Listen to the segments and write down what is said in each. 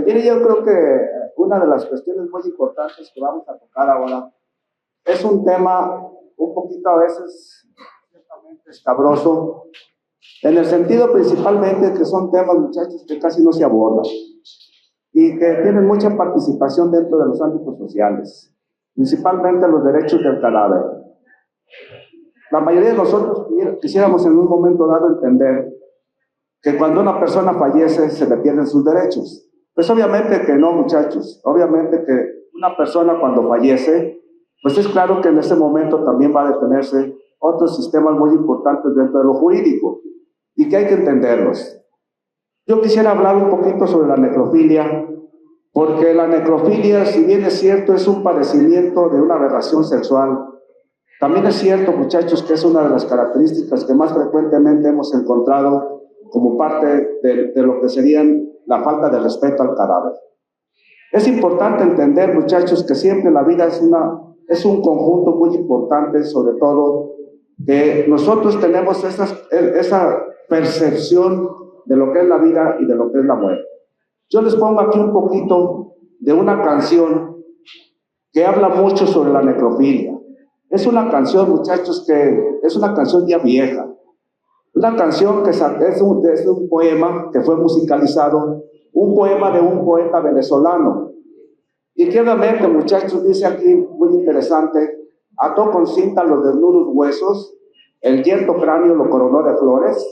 Mire, yo creo que una de las cuestiones muy importantes que vamos a tocar ahora es un tema un poquito a veces ciertamente escabroso, en el sentido principalmente que son temas, muchachos, que casi no se abordan y que tienen mucha participación dentro de los ámbitos sociales, principalmente los derechos del cadáver. La mayoría de nosotros quisiéramos en un momento dado entender que cuando una persona fallece se le pierden sus derechos. Pues obviamente que no, muchachos. Obviamente que una persona cuando fallece, pues es claro que en ese momento también va a detenerse otros sistemas muy importantes dentro de lo jurídico y que hay que entenderlos. Yo quisiera hablar un poquito sobre la necrofilia, porque la necrofilia, si bien es cierto, es un padecimiento de una aberración sexual, también es cierto, muchachos, que es una de las características que más frecuentemente hemos encontrado como parte de lo que serían la falta de respeto al cadáver. Es importante entender, muchachos, que siempre la vida es un conjunto muy importante, sobre todo que nosotros tenemos esa percepción de lo que es la vida y de lo que es la muerte. Yo les pongo aquí un poquito de una canción que habla mucho sobre la necrofilia. Es una canción, muchachos, que es una canción ya vieja. Una canción que es un poema que fue musicalizado, un poema de un poeta venezolano. Y que obviamente, muchachos, dice aquí, muy interesante, ató con cinta los desnudos huesos, el yerto cráneo lo coronó de flores,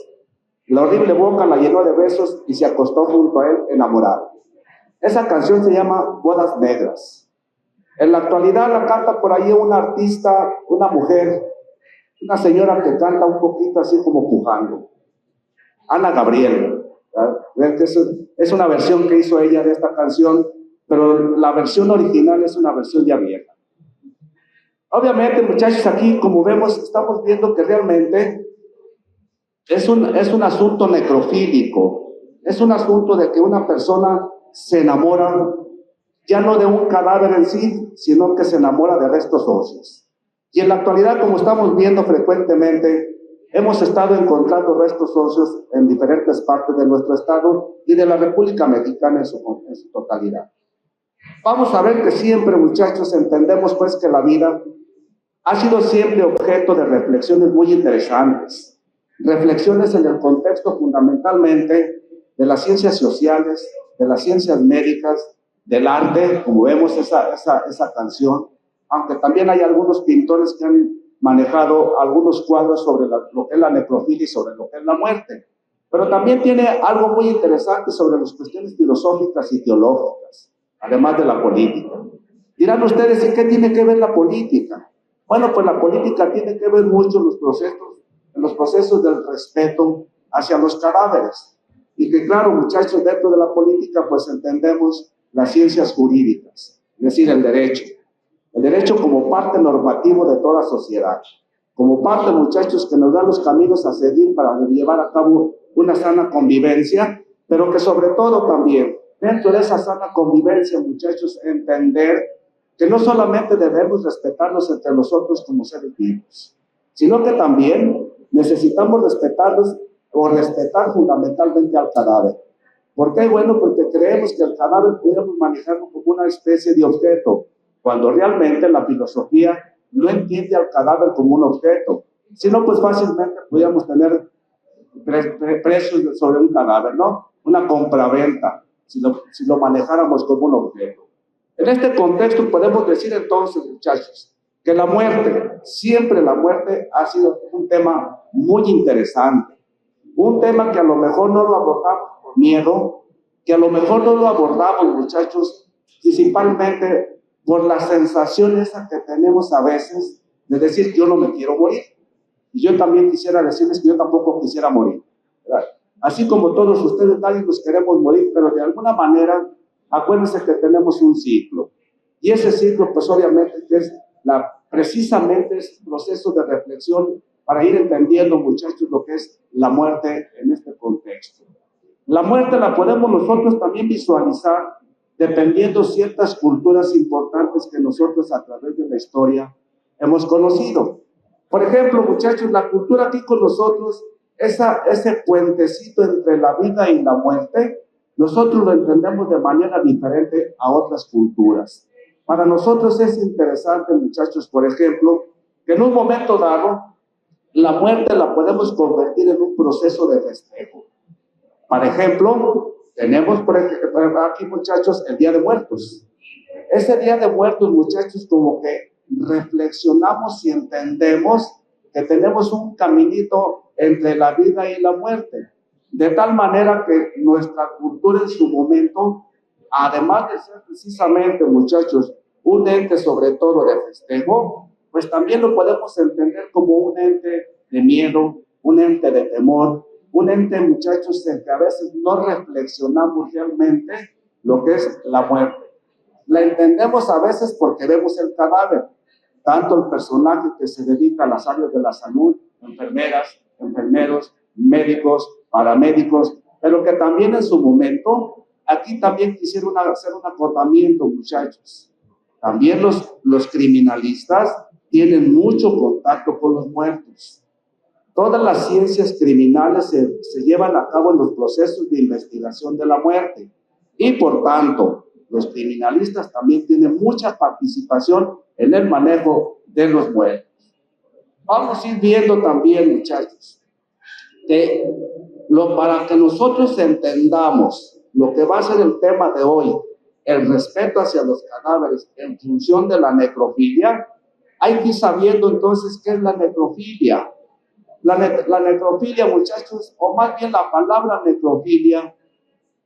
la horrible boca la llenó de besos y se acostó junto a él enamorado. Esa canción se llama Bodas Negras. En la actualidad la canta por ahí una artista, una mujer, una señora que canta un poquito así como pujando. Ana Gabriel. Es una versión que hizo ella de esta canción, pero la versión original es una versión ya vieja. Obviamente, muchachos, aquí como vemos, estamos viendo que realmente es un asunto necrofílico. Es un asunto de que una persona se enamora ya no de un cadáver en sí, sino que se enamora de restos óseos. Y en la actualidad, como estamos viendo frecuentemente, hemos estado encontrando restos óseos en diferentes partes de nuestro estado y de la República Mexicana en su totalidad. Vamos a ver que siempre, muchachos, entendemos pues que la vida ha sido siempre objeto de reflexiones muy interesantes. Reflexiones en el contexto fundamentalmente de las ciencias sociales, de las ciencias médicas, del arte, como vemos esa canción, aunque también hay algunos pintores que han manejado algunos cuadros sobre lo que es la necrofilia y sobre lo que es la muerte. Pero también tiene algo muy interesante sobre las cuestiones filosóficas y teológicas, además de la política. Dirán ustedes, ¿y qué tiene que ver la política? Bueno, pues la política tiene que ver mucho en los procesos del respeto hacia los cadáveres. Y que claro, muchachos, dentro de la política pues entendemos las ciencias jurídicas, es decir, el derecho como parte normativo de toda sociedad, como parte, muchachos, que nos da los caminos a seguir para llevar a cabo una sana convivencia, pero que sobre todo también, dentro de esa sana convivencia, muchachos, entender que no solamente debemos respetarnos entre nosotros como seres vivos, sino que también necesitamos respetarnos o respetar fundamentalmente al cadáver. ¿Por qué? Bueno, porque creemos que el cadáver podemos manejarlo como una especie de objeto, cuando realmente la filosofía no entiende al cadáver como un objeto, sino pues fácilmente podríamos tener precios sobre un cadáver, ¿no? Una compraventa, si lo manejáramos como un objeto. En este contexto podemos decir entonces, muchachos, que la muerte, siempre la muerte ha sido un tema muy interesante, un tema que a lo mejor no lo abordamos por miedo, que a lo mejor no lo abordamos, muchachos, principalmente por la sensación esa que tenemos a veces de decir yo no me quiero morir. Y yo también quisiera decirles que yo tampoco quisiera morir, ¿verdad? Así como todos ustedes, nadie nos queremos morir, pero de alguna manera, acuérdense que tenemos un ciclo. Y ese ciclo, pues obviamente, es precisamente es un proceso de reflexión para ir entendiendo, muchachos, lo que es la muerte en este contexto. La muerte la podemos nosotros también visualizar dependiendo ciertas culturas importantes que nosotros a través de la historia hemos conocido. Por ejemplo, muchachos, la cultura aquí con nosotros, ese puentecito entre la vida y la muerte, nosotros lo entendemos de manera diferente a otras culturas. Para nosotros es interesante, muchachos, por ejemplo, que en un momento dado, la muerte la podemos convertir en un proceso de festejo. Por ejemplo, tenemos aquí, muchachos, el Día de Muertos. Ese Día de Muertos, muchachos, como que reflexionamos y entendemos que tenemos un caminito entre la vida y la muerte. De tal manera que nuestra cultura en su momento, además de ser precisamente, muchachos, un ente sobre todo de festejo, pues también lo podemos entender como un ente de miedo, un ente de temor, un ente, muchachos, en que a veces no reflexionamos realmente lo que es la muerte. La entendemos a veces porque vemos el cadáver, tanto el personaje que se dedica a las áreas de la salud, enfermeras, enfermeros, médicos, paramédicos, pero que también en su momento, aquí también quisiera hacer un acotamiento, muchachos. También los criminalistas tienen mucho contacto con los muertos. Todas las ciencias criminales se llevan a cabo en los procesos de investigación de la muerte y, por tanto, los criminalistas también tienen mucha participación en el manejo de los muertos. Vamos a ir viendo también, muchachos, que para que nosotros entendamos lo que va a ser el tema de hoy, el respeto hacia los cadáveres en función de la necrofilia, hay que ir sabiendo entonces qué es la necrofilia. La necrofilia, muchachos, o más bien la palabra necrofilia,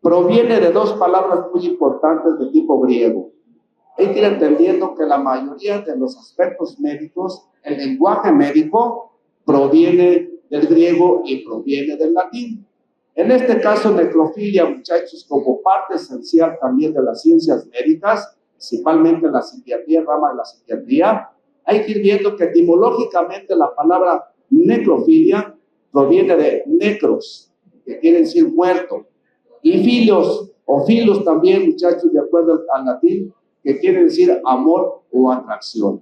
proviene de dos palabras muy importantes de tipo griego. Hay que ir entendiendo que la mayoría de los aspectos médicos, el lenguaje médico, proviene del griego y proviene del latín. En este caso, necrofilia, muchachos, como parte esencial también de las ciencias médicas, principalmente la psiquiatría, rama de la psiquiatría, hay que ir viendo que etimológicamente la palabra necrofilia proviene de necros, que quiere decir muerto, y filios, o filos también, muchachos, de acuerdo al latín, que quiere decir amor o atracción.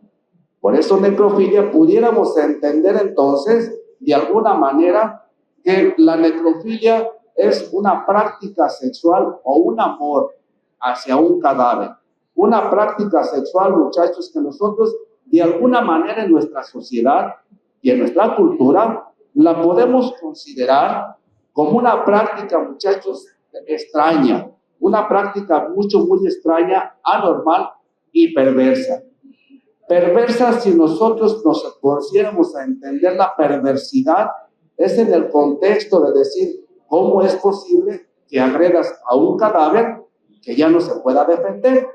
Por eso necrofilia pudiéramos entender entonces, de alguna manera, que la necrofilia es una práctica sexual o un amor hacia un cadáver. Una práctica sexual, muchachos, que nosotros de alguna manera en nuestra sociedad y en nuestra cultura la podemos considerar como una práctica, muchachos, extraña, una práctica muy extraña, anormal y perversa. Perversa, si nosotros nos pusiéramos a entender la perversidad, es en el contexto de decir cómo es posible que agredas a un cadáver que ya no se pueda defender.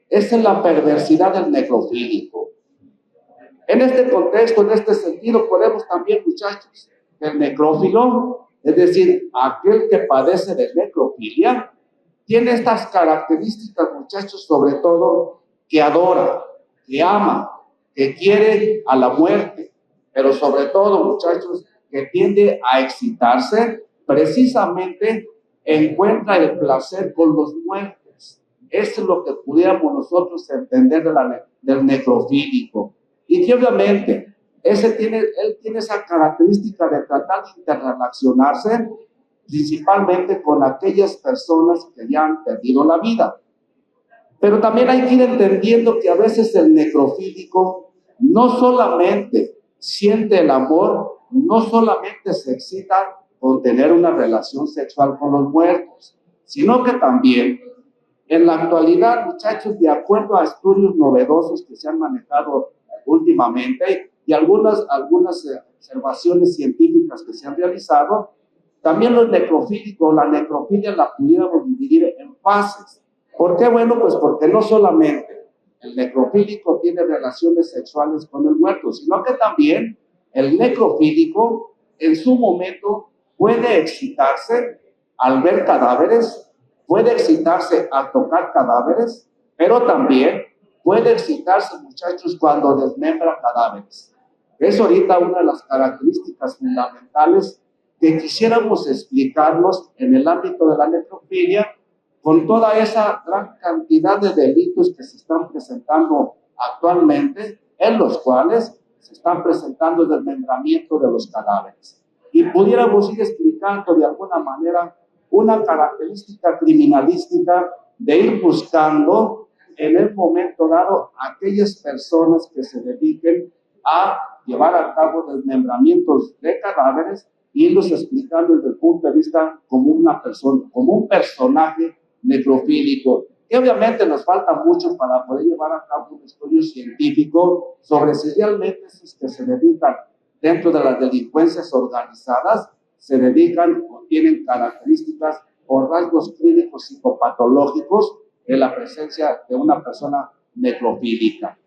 Esa es la perversidad del necrofílico. En este contexto, en este sentido, podemos también, muchachos, el necrófilo, es decir, aquel que padece de necrofilia, tiene estas características, muchachos, sobre todo, que adora, que ama, que quiere a la muerte, pero sobre todo, muchachos, que tiende a excitarse, precisamente encuentra el placer con los muertos. Eso es lo que pudiéramos nosotros entender del necrofílico. Y que obviamente él tiene esa característica de tratar de interrelacionarse principalmente con aquellas personas que ya han perdido la vida. Pero también hay que ir entendiendo que a veces el necrofílico no solamente siente el amor, no solamente se excita con tener una relación sexual con los muertos, sino que también en la actualidad, muchachos, de acuerdo a estudios novedosos que se han manejado últimamente y algunas observaciones científicas que se han realizado, también los necrofílicos, la necrofilia la pudiéramos dividir en fases. ¿Por qué? Bueno, pues porque no solamente el necrofílico tiene relaciones sexuales con el muerto, sino que también el necrofílico en su momento puede excitarse al ver cadáveres, puede excitarse al tocar cadáveres, pero también puede excitarse, muchachos, cuando desmembra cadáveres. Es ahorita una de las características fundamentales que quisiéramos explicarnos en el ámbito de la necrofilia, con toda esa gran cantidad de delitos que se están presentando actualmente, en los cuales se están presentando el desmembramiento de los cadáveres. Y pudiéramos ir explicando de alguna manera una característica criminalística de ir buscando en el momento dado aquellas personas que se dediquen a llevar a cabo desmembramientos de cadáveres y irlos explicando desde el punto de vista como una persona, como un personaje necrofílico. Y obviamente nos falta mucho para poder llevar a cabo un estudio científico sobre si realmente esos que se dedican dentro de las delincuencias organizadas se dedican o tienen características o rasgos clínicos psicopatológicos de la presencia de una persona necrofílica.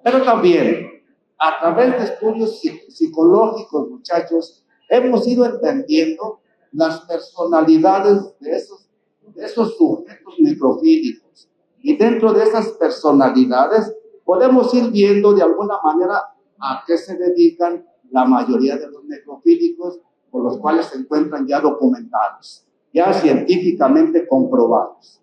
Pero también, a través de estudios psicológicos, muchachos, hemos ido entendiendo las personalidades de esos sujetos necrofílicos. Y dentro de esas personalidades podemos ir viendo de alguna manera a qué se dedican la mayoría de los necrofílicos, por los cuales se encuentran ya documentados, ya científicamente comprobados.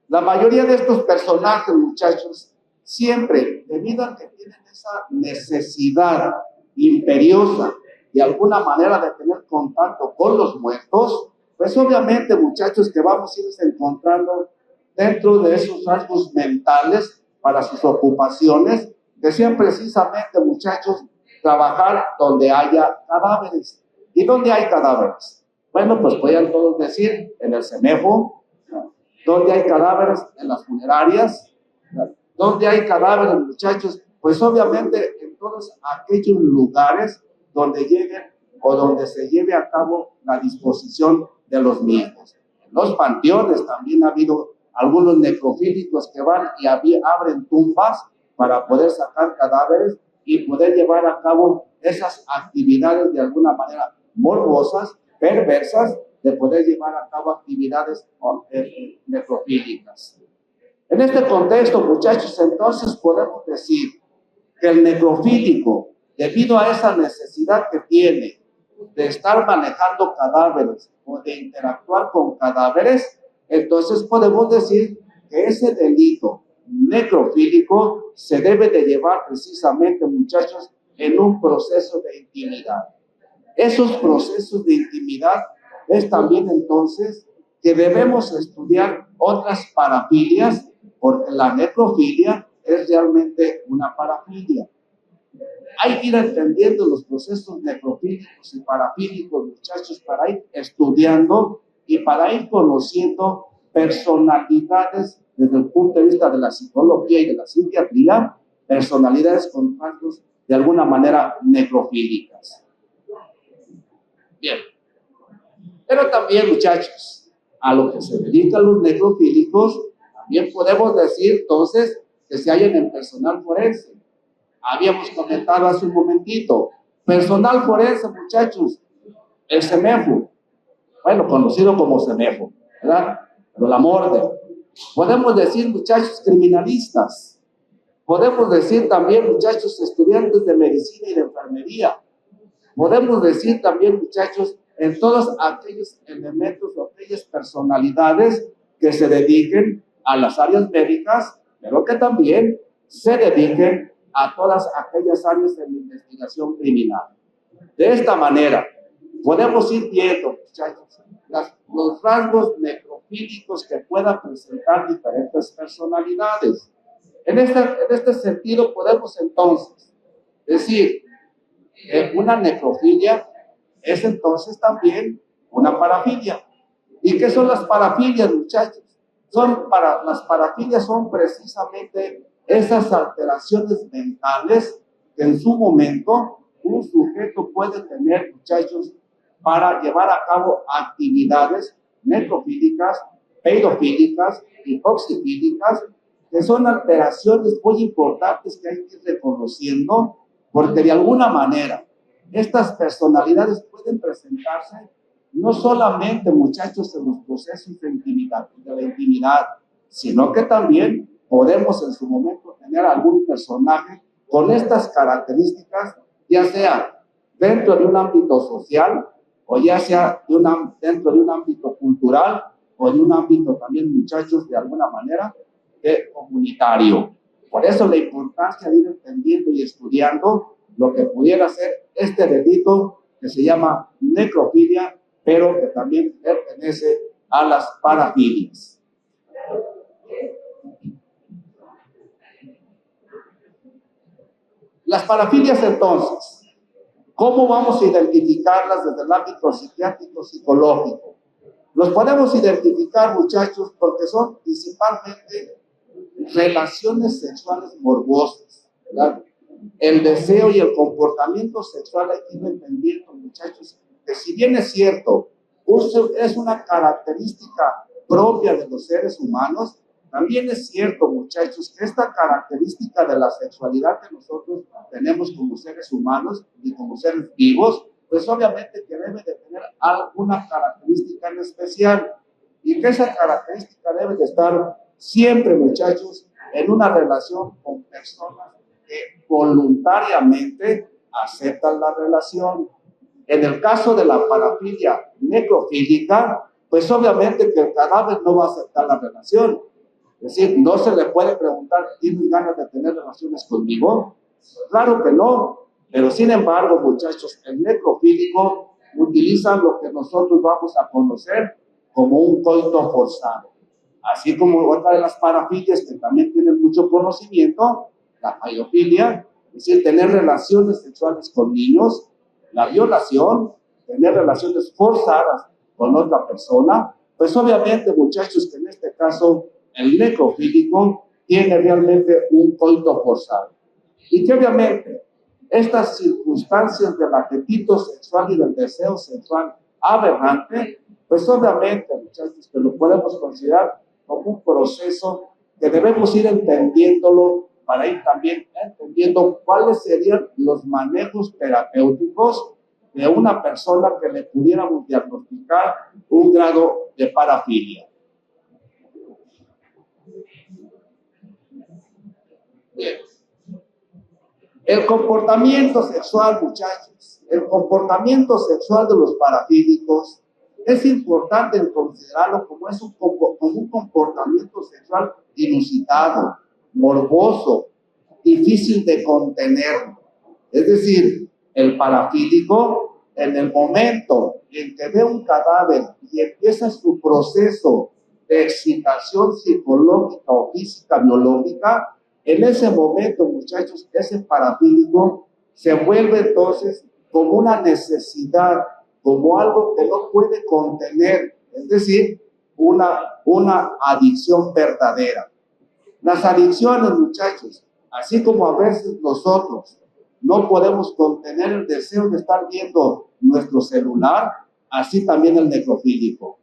La mayoría de estos personajes, muchachos, siempre, debido a que tienen esa necesidad imperiosa de alguna manera de tener contacto con los muertos, pues obviamente, muchachos, que vamos a ir encontrando dentro de esos rasgos mentales para sus ocupaciones, que sean precisamente, muchachos, trabajar donde haya cadáveres. ¿Y dónde hay cadáveres? Bueno, pues pueden todos decir, en el CEMEFO, donde hay cadáveres en las funerarias, donde hay cadáveres, muchachos, pues obviamente en todos aquellos lugares donde lleguen o donde se lleve a cabo la disposición de los mismos. En los panteones también ha habido algunos necrofílicos que van y abren tumbas para poder sacar cadáveres y poder llevar a cabo esas actividades de alguna manera morbosas, perversas, de poder llevar a cabo actividades necrofílicas. En este contexto, muchachos, entonces podemos decir que el necrofílico, debido a esa necesidad que tiene de estar manejando cadáveres o de interactuar con cadáveres, entonces podemos decir que ese delito necrofílico se debe de llevar precisamente, muchachos, en un proceso de intimidad. Esos procesos de intimidad es también entonces que debemos estudiar otras parafilias, porque la necrofilia es realmente una parafilia. Hay que ir entendiendo los procesos necrofílicos y parafílicos, muchachos, para ir estudiando y para ir conociendo personalidades desde el punto de vista de la psicología y de la psiquiatría, personalidades con rasgos de alguna manera necrofílicas. Bien. Pero también, muchachos, a lo que se dedican los necrofílicos, también podemos decir entonces que se hallan en personal forense. Habíamos comentado hace un momentito, personal forense, muchachos, el CEMEFO, bueno, conocido como CEMEFO, ¿verdad? Pero la MORDE. Podemos decir, muchachos, criminalistas. Podemos decir también, muchachos, estudiantes de medicina y de enfermería. Podemos decir también, muchachos, en todos aquellos elementos o aquellas personalidades que se dediquen a las áreas médicas, pero que también se dediquen a todas aquellas áreas de la investigación criminal. De esta manera, podemos ir viendo, muchachos, los rasgos necrofílicos que puedan presentar diferentes personalidades. En este sentido, podemos entonces decir que una necrofilia es entonces también una parafilia. ¿Y qué son las parafilias, muchachos? Las parafilias son precisamente esas alteraciones mentales que en su momento un sujeto puede tener, muchachos, para llevar a cabo actividades necrofílicas, pedofílicas y toxifílicas, que son alteraciones muy importantes que hay que ir reconociendo, porque de alguna manera estas personalidades pueden presentarse no solamente, muchachos, en los procesos de la intimidad, sino que también podemos en su momento tener algún personaje con estas características, ya sea dentro de un ámbito social o ya sea dentro de un ámbito cultural o en un ámbito también, muchachos, de alguna manera comunitario. Por eso la importancia de ir entendiendo y estudiando lo que pudiera ser este delito que se llama necrofilia pero que también pertenece a las parafilias. Las parafilias, entonces, ¿cómo vamos a identificarlas desde el ámbito psiquiátrico, psicológico? Los podemos identificar, muchachos, porque son principalmente relaciones sexuales morbosas, ¿verdad? El deseo y el comportamiento sexual hay que ir entendiendo, muchachos, que si bien es cierto, es una característica propia de los seres humanos, también es cierto, muchachos, que esta característica de la sexualidad que nosotros tenemos como seres humanos y como seres vivos, pues obviamente que debe de tener alguna característica en especial, y que esa característica debe de estar siempre, muchachos, en una relación con personas que voluntariamente aceptan la relación. En el caso de la parafilia necrofílica, pues obviamente que el cadáver no va a aceptar la relación. Es decir, no se le puede preguntar, ¿tienes ganas de tener relaciones conmigo? Claro que no. Pero sin embargo, muchachos, el necrofílico utiliza lo que nosotros vamos a conocer como un coito forzado. Así como otra de las parafilias que también tienen mucho conocimiento, la paedofilia, es decir, tener relaciones sexuales con niños, la violación, tener relaciones forzadas con otra persona, pues obviamente, muchachos, que en este caso el necrofílico tiene realmente un coito forzado. Y que obviamente estas circunstancias del apetito sexual y del deseo sexual aberrante, pues obviamente, muchachos, que lo podemos considerar como un proceso que debemos ir entendiéndolo para ir también entendiendo cuáles serían los manejos terapéuticos de una persona que le pudiéramos diagnosticar un grado de parafilia. Bien. El comportamiento sexual, muchachos, el comportamiento sexual de los parafílicos es importante considerarlo como un comportamiento sexual inusitado, morboso, difícil de contener. Es decir, el parafílico, en el momento en que ve un cadáver y empieza su proceso de excitación psicológica o física biológica, en ese momento, muchachos, ese parafílico se vuelve entonces como una necesidad, como algo que no puede contener, es decir, una adicción verdadera. Las adicciones, muchachos, así como a veces nosotros no podemos contener el deseo de estar viendo nuestro celular, así también el necrofílico.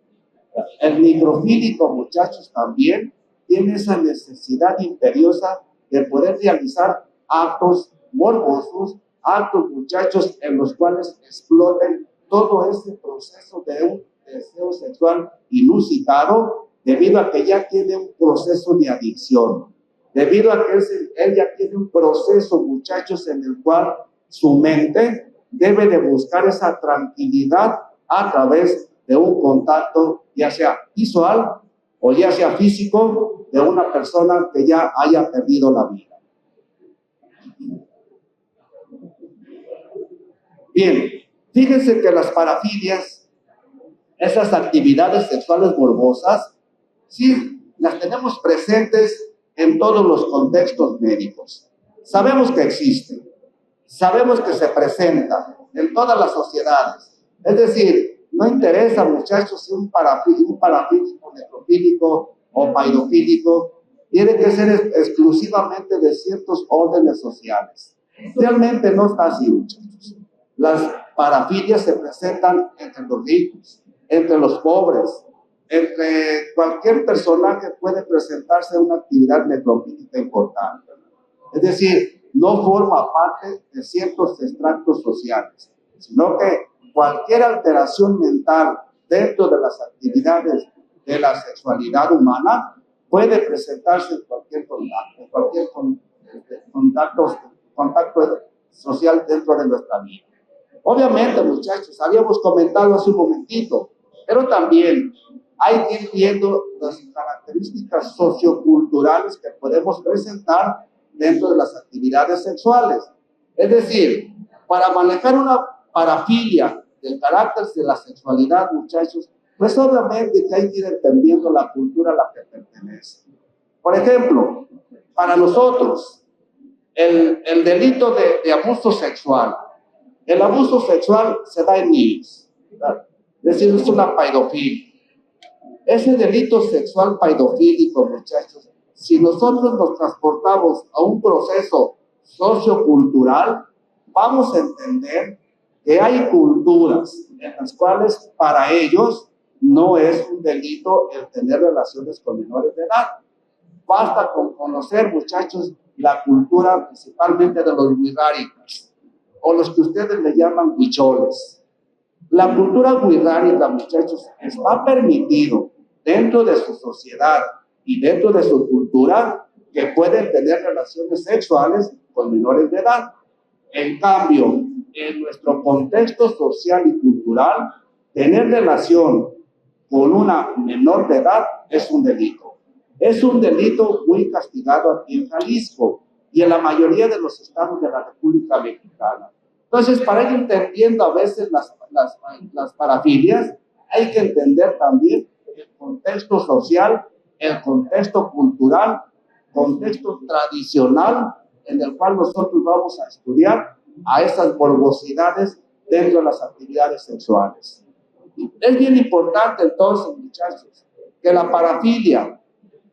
El necrofílico, muchachos, también tiene esa necesidad imperiosa de poder realizar actos morbosos, actos, muchachos, en los cuales exploten todo ese proceso de un deseo sexual inusitado, debido a que ya tiene un proceso de adicción, debido a que él ya tiene un proceso, muchachos, en el cual su mente debe de buscar esa tranquilidad a través de un contacto, ya sea visual o ya sea físico, de una persona que ya haya perdido la vida. Bien, fíjense que las parafilias, esas actividades sexuales morbosas, sí las tenemos presentes en todos los contextos médicos. Sabemos que existen, sabemos que se presentan en todas las sociedades. Es decir, no interesa, muchachos, si un parafílico, necrofílico o paidofílico, tiene que ser exclusivamente de ciertos órdenes sociales. Realmente no está así, muchachos. Las parafilias se presentan entre los ricos, entre los pobres, entre cualquier personaje puede presentarse una actividad necrofílica importante. Es decir, no forma parte de ciertos estratos sociales, sino que cualquier alteración mental dentro de las actividades de la sexualidad humana puede presentarse en cualquier contacto social dentro de nuestra vida. Obviamente, muchachos, habíamos comentado hace un momentito, pero también hay que ir viendo las características socioculturales que podemos presentar dentro de las actividades sexuales. Es decir, para manejar una parafilia del carácter de la sexualidad, muchachos, pues obviamente que hay que ir entendiendo la cultura a la que pertenece. Por ejemplo, para nosotros, el delito de abuso sexual, el abuso sexual se da en niños, ¿verdad? Es decir, es una pedofilia. Ese delito sexual pedofílico, muchachos, si nosotros nos transportamos a un proceso sociocultural, vamos a entender que hay culturas en las cuales para ellos no es un delito el tener relaciones con menores de edad. Basta con conocer, muchachos, la cultura principalmente de los wixárikas, o los que ustedes le llaman huicholes. La cultura wixárika, muchachos, está permitido dentro de su sociedad y dentro de su cultura que pueden tener relaciones sexuales con menores de edad. En cambio, en nuestro contexto social y cultural, tener relación con una menor de edad es un delito. Es un delito muy castigado aquí en Jalisco y en la mayoría de los estados de la República Mexicana. Entonces, para ir entendiendo a veces las parafilias, hay que entender también el contexto social, el contexto cultural, contexto tradicional en el cual nosotros vamos a estudiar a esas morbosidades dentro de las actividades sexuales. Es bien importante entonces, muchachos, que la parafilia,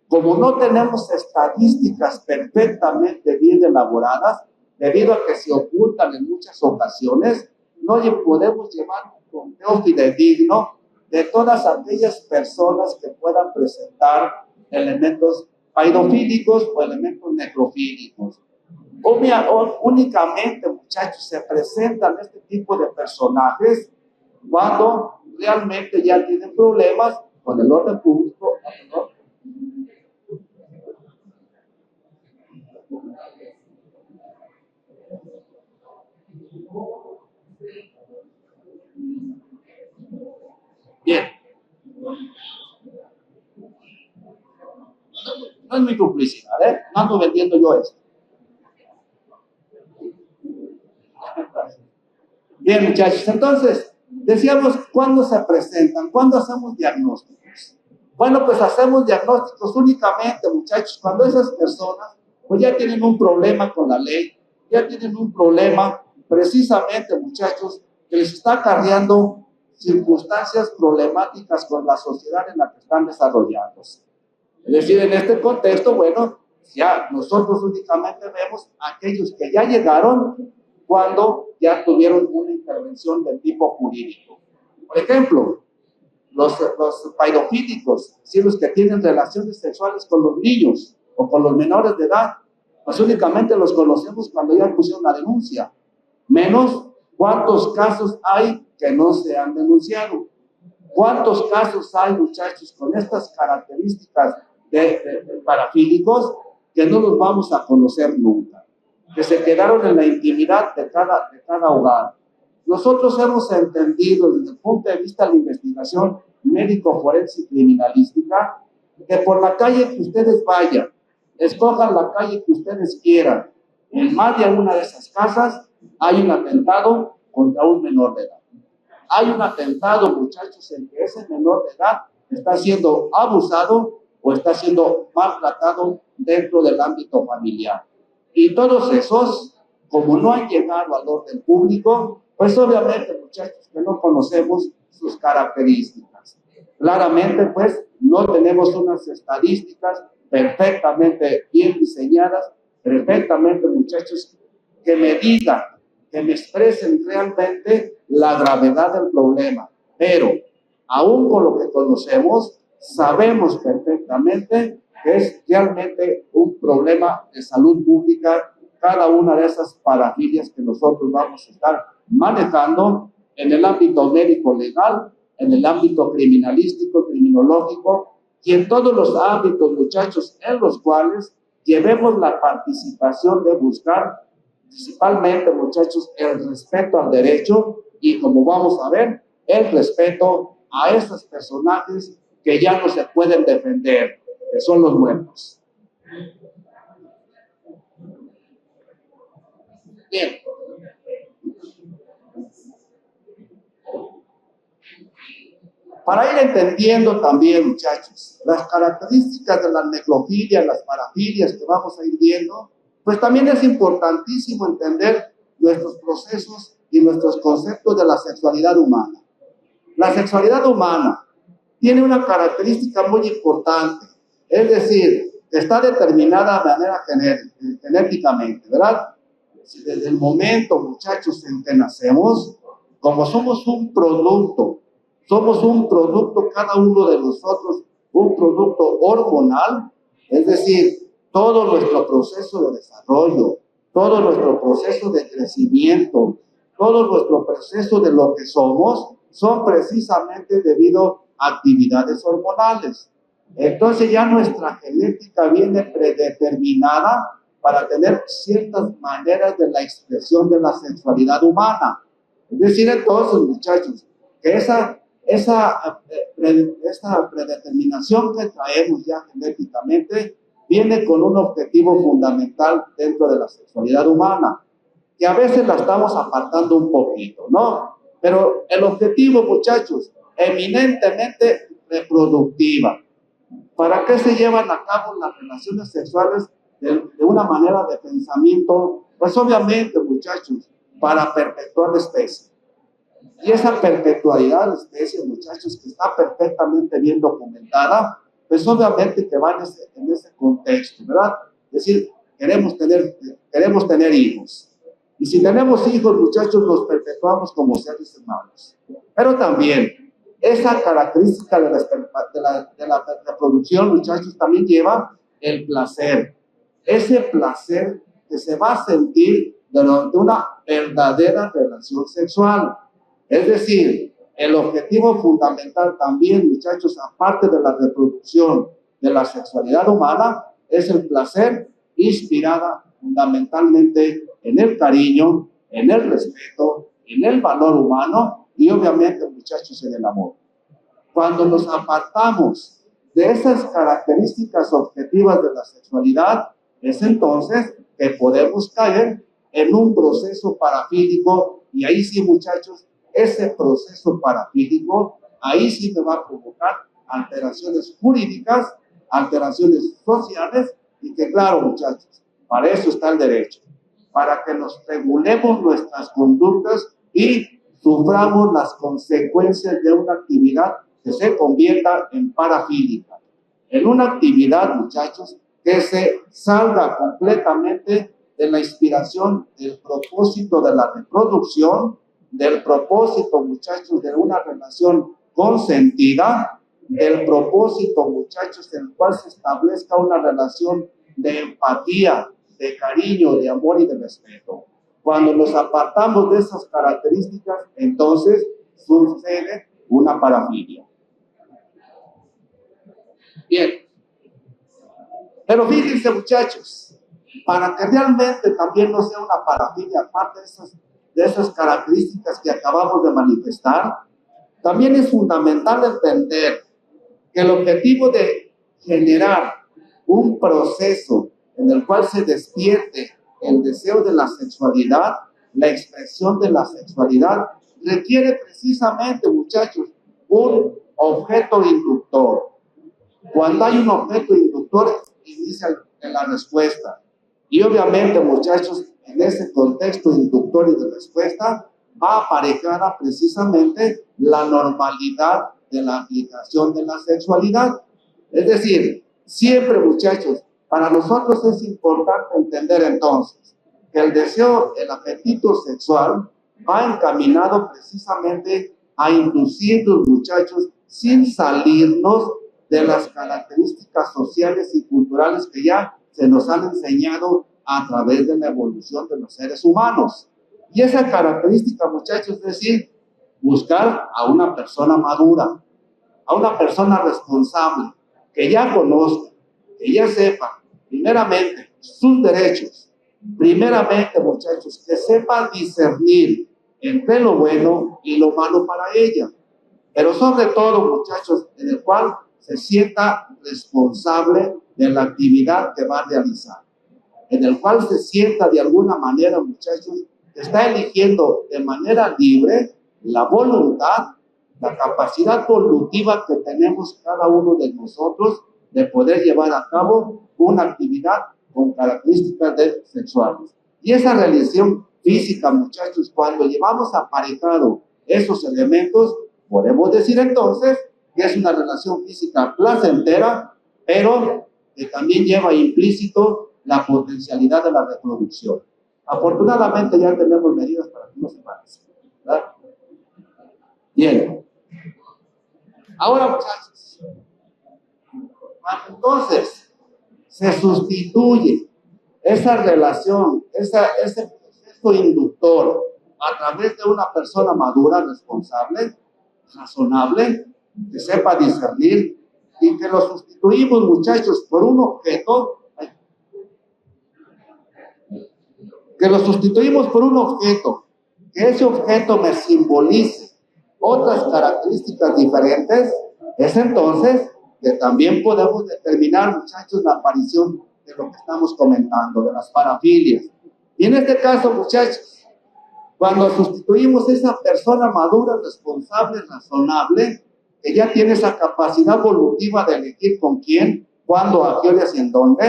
como no tenemos estadísticas perfectamente bien elaboradas, debido a que se ocultan en muchas ocasiones, no podemos llevar un conteo fidedigno de todas aquellas personas que puedan presentar elementos pedofílicos o elementos necrofílicos. Únicamente, muchachos, se presentan este tipo de personajes cuando realmente ya tienen problemas con el orden público, ¿no? Bien, no es mi publicidad, ¿eh? No ando vendiendo yo esto. Bien, muchachos, entonces, decíamos, ¿cuándo se presentan? ¿Cuándo hacemos diagnósticos? Bueno, pues hacemos diagnósticos únicamente, muchachos, cuando esas personas pues ya tienen un problema con la ley, ya tienen un problema precisamente, muchachos, que les está acarreando circunstancias problemáticas con la sociedad en la que están desarrollándose. Es decir, en este contexto, bueno, ya nosotros únicamente vemos a aquellos que ya llegaron cuando ya tuvieron una intervención de tipo jurídico. Por ejemplo, los pedofílicos, si los que tienen relaciones sexuales con los niños o con los menores de edad, pues únicamente los conocemos cuando ya pusieron la denuncia. Menos cuántos casos hay que no se han denunciado. ¿Cuántos casos hay, muchachos, con estas características de parafílicos que no los vamos a conocer nunca? Que se quedaron en la intimidad de cada hogar. Nosotros hemos entendido desde el punto de vista de la investigación médico, forense y criminalística que por la calle que ustedes vayan, escojan la calle que ustedes quieran, en más de una de esas casas hay un atentado contra un menor de edad. Hay un atentado, muchachos, en que ese menor de edad está siendo abusado o está siendo maltratado dentro del ámbito familiar. Y todos esos, como no han llegado al orden público, pues obviamente, muchachos, que no conocemos sus características. Claramente, pues, no tenemos unas estadísticas perfectamente bien diseñadas, perfectamente, muchachos, que me digan, que me expresen realmente la gravedad del problema. Pero, aún con lo que conocemos, sabemos perfectamente que es realmente un problema de salud pública cada una de esas parafilias que nosotros vamos a estar manejando en el ámbito médico legal, en el ámbito criminalístico, criminológico y en todos los ámbitos, muchachos, en los cuales llevemos la participación de buscar principalmente, muchachos, el respeto al derecho y, como vamos a ver, el respeto a esos personajes que ya no se pueden defender, que son los muertos. Bien. Para ir entendiendo también, muchachos, las características de la necrofilia, las parafilias que vamos a ir viendo, pues también es importantísimo entender nuestros procesos y nuestros conceptos de la sexualidad humana. La sexualidad humana tiene una característica muy importante, es decir, está determinada de manera genéticamente, ¿verdad? Desde el momento, muchachos, en que nacemos, como somos un producto cada uno de nosotros, un producto hormonal, es decir, todo nuestro proceso de desarrollo, todo nuestro proceso de crecimiento, todo nuestro proceso de lo que somos, son precisamente debido a actividades hormonales. Entonces ya nuestra genética viene predeterminada para tener ciertas maneras de la expresión de la sexualidad humana. Es decir, entonces, muchachos, que esa predeterminación que traemos ya genéticamente viene con un objetivo fundamental dentro de la sexualidad humana, que a veces la estamos apartando un poquito, ¿no? Pero el objetivo, muchachos, eminentemente reproductiva. ¿Para qué se llevan a cabo las relaciones sexuales de una manera de pensamiento? Pues obviamente, muchachos, para perpetuar la especie. Y esa perpetualidad de la especie, muchachos, que está perfectamente bien documentada, pues obviamente que va en ese contexto, ¿verdad? Es decir, queremos tener hijos. Y si tenemos hijos, muchachos, los perpetuamos como seres humanos. Pero también, esa característica de la reproducción, muchachos, también lleva el placer. Ese placer que se va a sentir durante una verdadera relación sexual. Es decir, el objetivo fundamental también, muchachos, aparte de la reproducción de la sexualidad humana, es el placer inspirada fundamentalmente en el cariño, en el respeto, en el valor humano y obviamente, muchachos, en el amor. Cuando nos apartamos de esas características objetivas de la sexualidad, es entonces que podemos caer en un proceso parafílico y ahí sí, muchachos, ese proceso parafílico, ahí sí me va a provocar alteraciones jurídicas, alteraciones sociales y que claro, muchachos, para eso está el derecho, para que nos regulemos nuestras conductas y suframos las consecuencias de una actividad que se convierta en parafílica, en una actividad, muchachos, que se salga completamente de la inspiración del propósito de la reproducción, del propósito, muchachos, de una relación consentida, del propósito, muchachos, en el cual se establezca una relación de empatía, de cariño, de amor y de respeto. Cuando nos apartamos de esas características, entonces sucede una parafilia. Bien. Pero fíjense, muchachos, para que realmente también no sea una parafilia, aparte de esas características que acabamos de manifestar, también es fundamental entender que el objetivo de generar un proceso en el cual se despierte el deseo de la sexualidad, la expresión de la sexualidad, requiere precisamente, muchachos, un objeto inductor. Cuando hay un objeto inductor, inicia la respuesta. Y obviamente, muchachos, en ese contexto inductor y de respuesta, va aparejada precisamente la normalidad de la aplicación de la sexualidad. Es decir, siempre, muchachos, para nosotros es importante entender entonces que el deseo, el apetito sexual va encaminado precisamente a inducir los muchachos sin salirnos de las características sociales y culturales que ya se nos han enseñado a través de la evolución de los seres humanos. Y esa característica, muchachos, es decir, buscar a una persona madura, a una persona responsable, que ya conozca, que ya sepa, primeramente, sus derechos, primeramente, muchachos, que sepa discernir entre lo bueno y lo malo para ella, pero sobre todo, muchachos, en el cual se sienta responsable de la actividad que va a realizar, en el cual se sienta de alguna manera, muchachos, que está eligiendo de manera libre la voluntad la capacidad evolutiva que tenemos cada uno de nosotros de poder llevar a cabo una actividad con características sexuales. Y esa relación física, muchachos, cuando llevamos aparejado esos elementos, podemos decir entonces que es una relación física placentera, pero que también lleva implícito la potencialidad de la reproducción. Afortunadamente ya tenemos medidas para que no se embarace, ¿verdad? Bien. Ahora, muchachos, entonces se sustituye esa relación, ese proceso inductor a través de una persona madura, responsable, razonable, que sepa discernir, y que lo sustituimos, muchachos, por un objeto, que ese objeto me simbolice otras características diferentes. Es entonces que también podemos determinar, muchachos, la aparición de lo que estamos comentando, de las parafilias. Y en este caso, muchachos, cuando sustituimos esa persona madura, responsable, razonable, que ya tiene esa capacidad evolutiva de elegir con quién, cuándo, a qué horas y en dónde,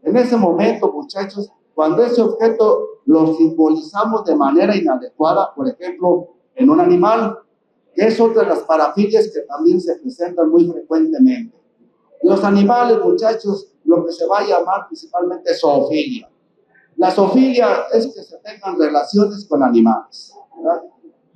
en ese momento, muchachos, cuando ese objeto lo simbolizamos de manera inadecuada, por ejemplo, en un animal, que es otra de las parafilias que también se presentan muy frecuentemente. Los animales, muchachos, lo que se va a llamar principalmente zoofilia. La zoofilia es que se tengan relaciones con animales, ¿verdad?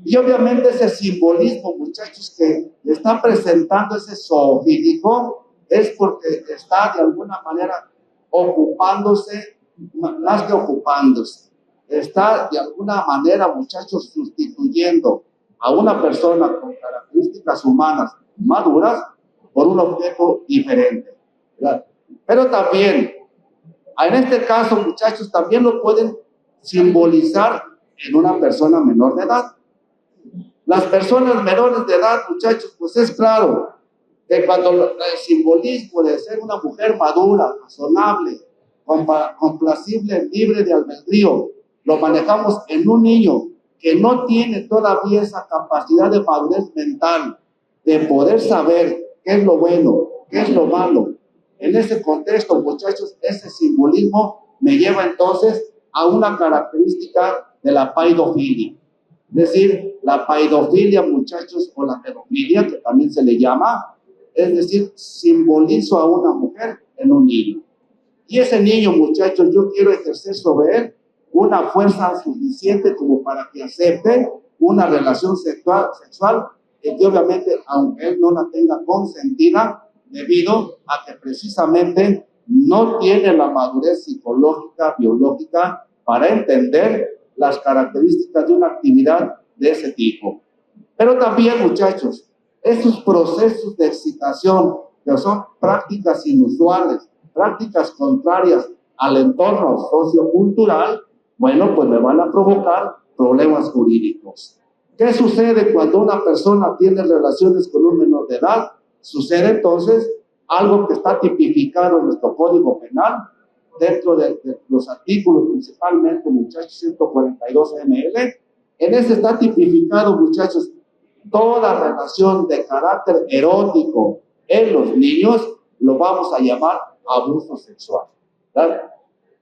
Y obviamente ese simbolismo, muchachos, que está presentando ese zoofílico es porque está de alguna manera ocupándose, más que ocupándose, está de alguna manera, muchachos, sustituyendo a una persona con características humanas maduras por un objeto diferente, ¿verdad? Pero también, en este caso, muchachos, también lo pueden simbolizar en una persona menor de edad. Las personas menores de edad, muchachos, pues es claro que cuando el simbolismo de ser una mujer madura, razonable, complacible, libre de albedrío, lo manejamos en un niño que no tiene todavía esa capacidad de madurez mental, de poder saber qué es lo bueno, qué es lo malo. En ese contexto, muchachos, ese simbolismo me lleva entonces a una característica de la paidofilia. Es decir, la paidofilia, muchachos, o la pedofilia, que también se le llama, es decir, simbolizo a una mujer en un niño. Y ese niño, muchachos, yo quiero ejercer sobre él una fuerza suficiente como para que acepte una relación sexual que obviamente, aunque él no la tenga consentida, debido a que precisamente no tiene la madurez psicológica, biológica, para entender las características de una actividad de ese tipo. Pero también, muchachos, esos procesos de excitación, que son prácticas inusuales, prácticas contrarias al entorno sociocultural, bueno, pues me van a provocar problemas jurídicos. ¿Qué sucede cuando una persona tiene relaciones con un menor de edad? Sucede entonces algo que está tipificado en nuestro Código Penal, dentro de los artículos principalmente, muchachos, 142 ML. En ese está tipificado, muchachos, toda relación de carácter erótico en los niños lo vamos a llamar abuso sexual, ¿verdad?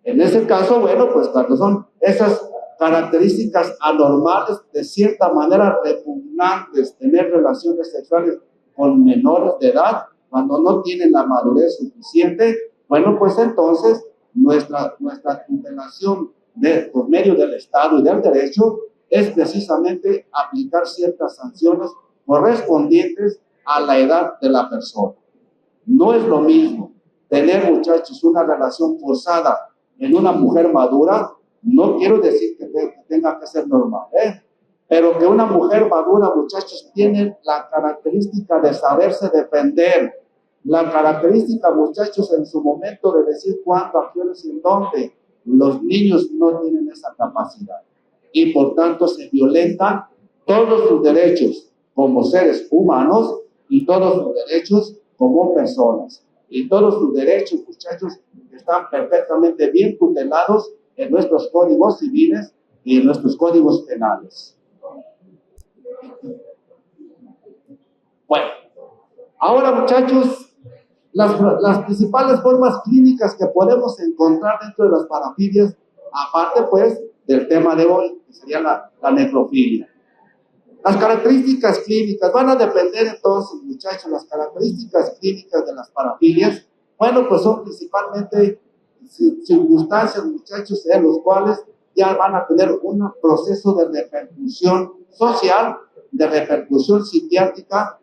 En ese caso, bueno, pues cuando son esas características anormales, de cierta manera repugnantes, tener relaciones sexuales con menores de edad, cuando no tienen la madurez suficiente, bueno, pues entonces nuestra tutelación por medio del Estado y del derecho es precisamente aplicar ciertas sanciones correspondientes a la edad de la persona. No es lo mismo tener, muchachos, una relación forzada en una mujer madura. No quiero decir que tenga que ser normal, pero que una mujer madura, muchachos, tiene la característica de saberse defender, la característica, muchachos, en su momento de decir cuándo, a qué horas y en dónde. Los niños no tienen esa capacidad y por tanto se violentan todos sus derechos como seres humanos y todos sus derechos como personas. Y todos sus derechos, muchachos, están perfectamente bien tutelados en nuestros códigos civiles y en nuestros códigos penales. Bueno, ahora muchachos, las principales formas clínicas que podemos encontrar dentro de las parafilias, aparte pues del tema de hoy, que sería la necrofilia. Las características clínicas van a depender entonces, muchachos, las características clínicas de las parafilias, bueno, pues son principalmente circunstancias, muchachos, en los cuales ya van a tener un proceso de repercusión social, de repercusión psiquiátrica.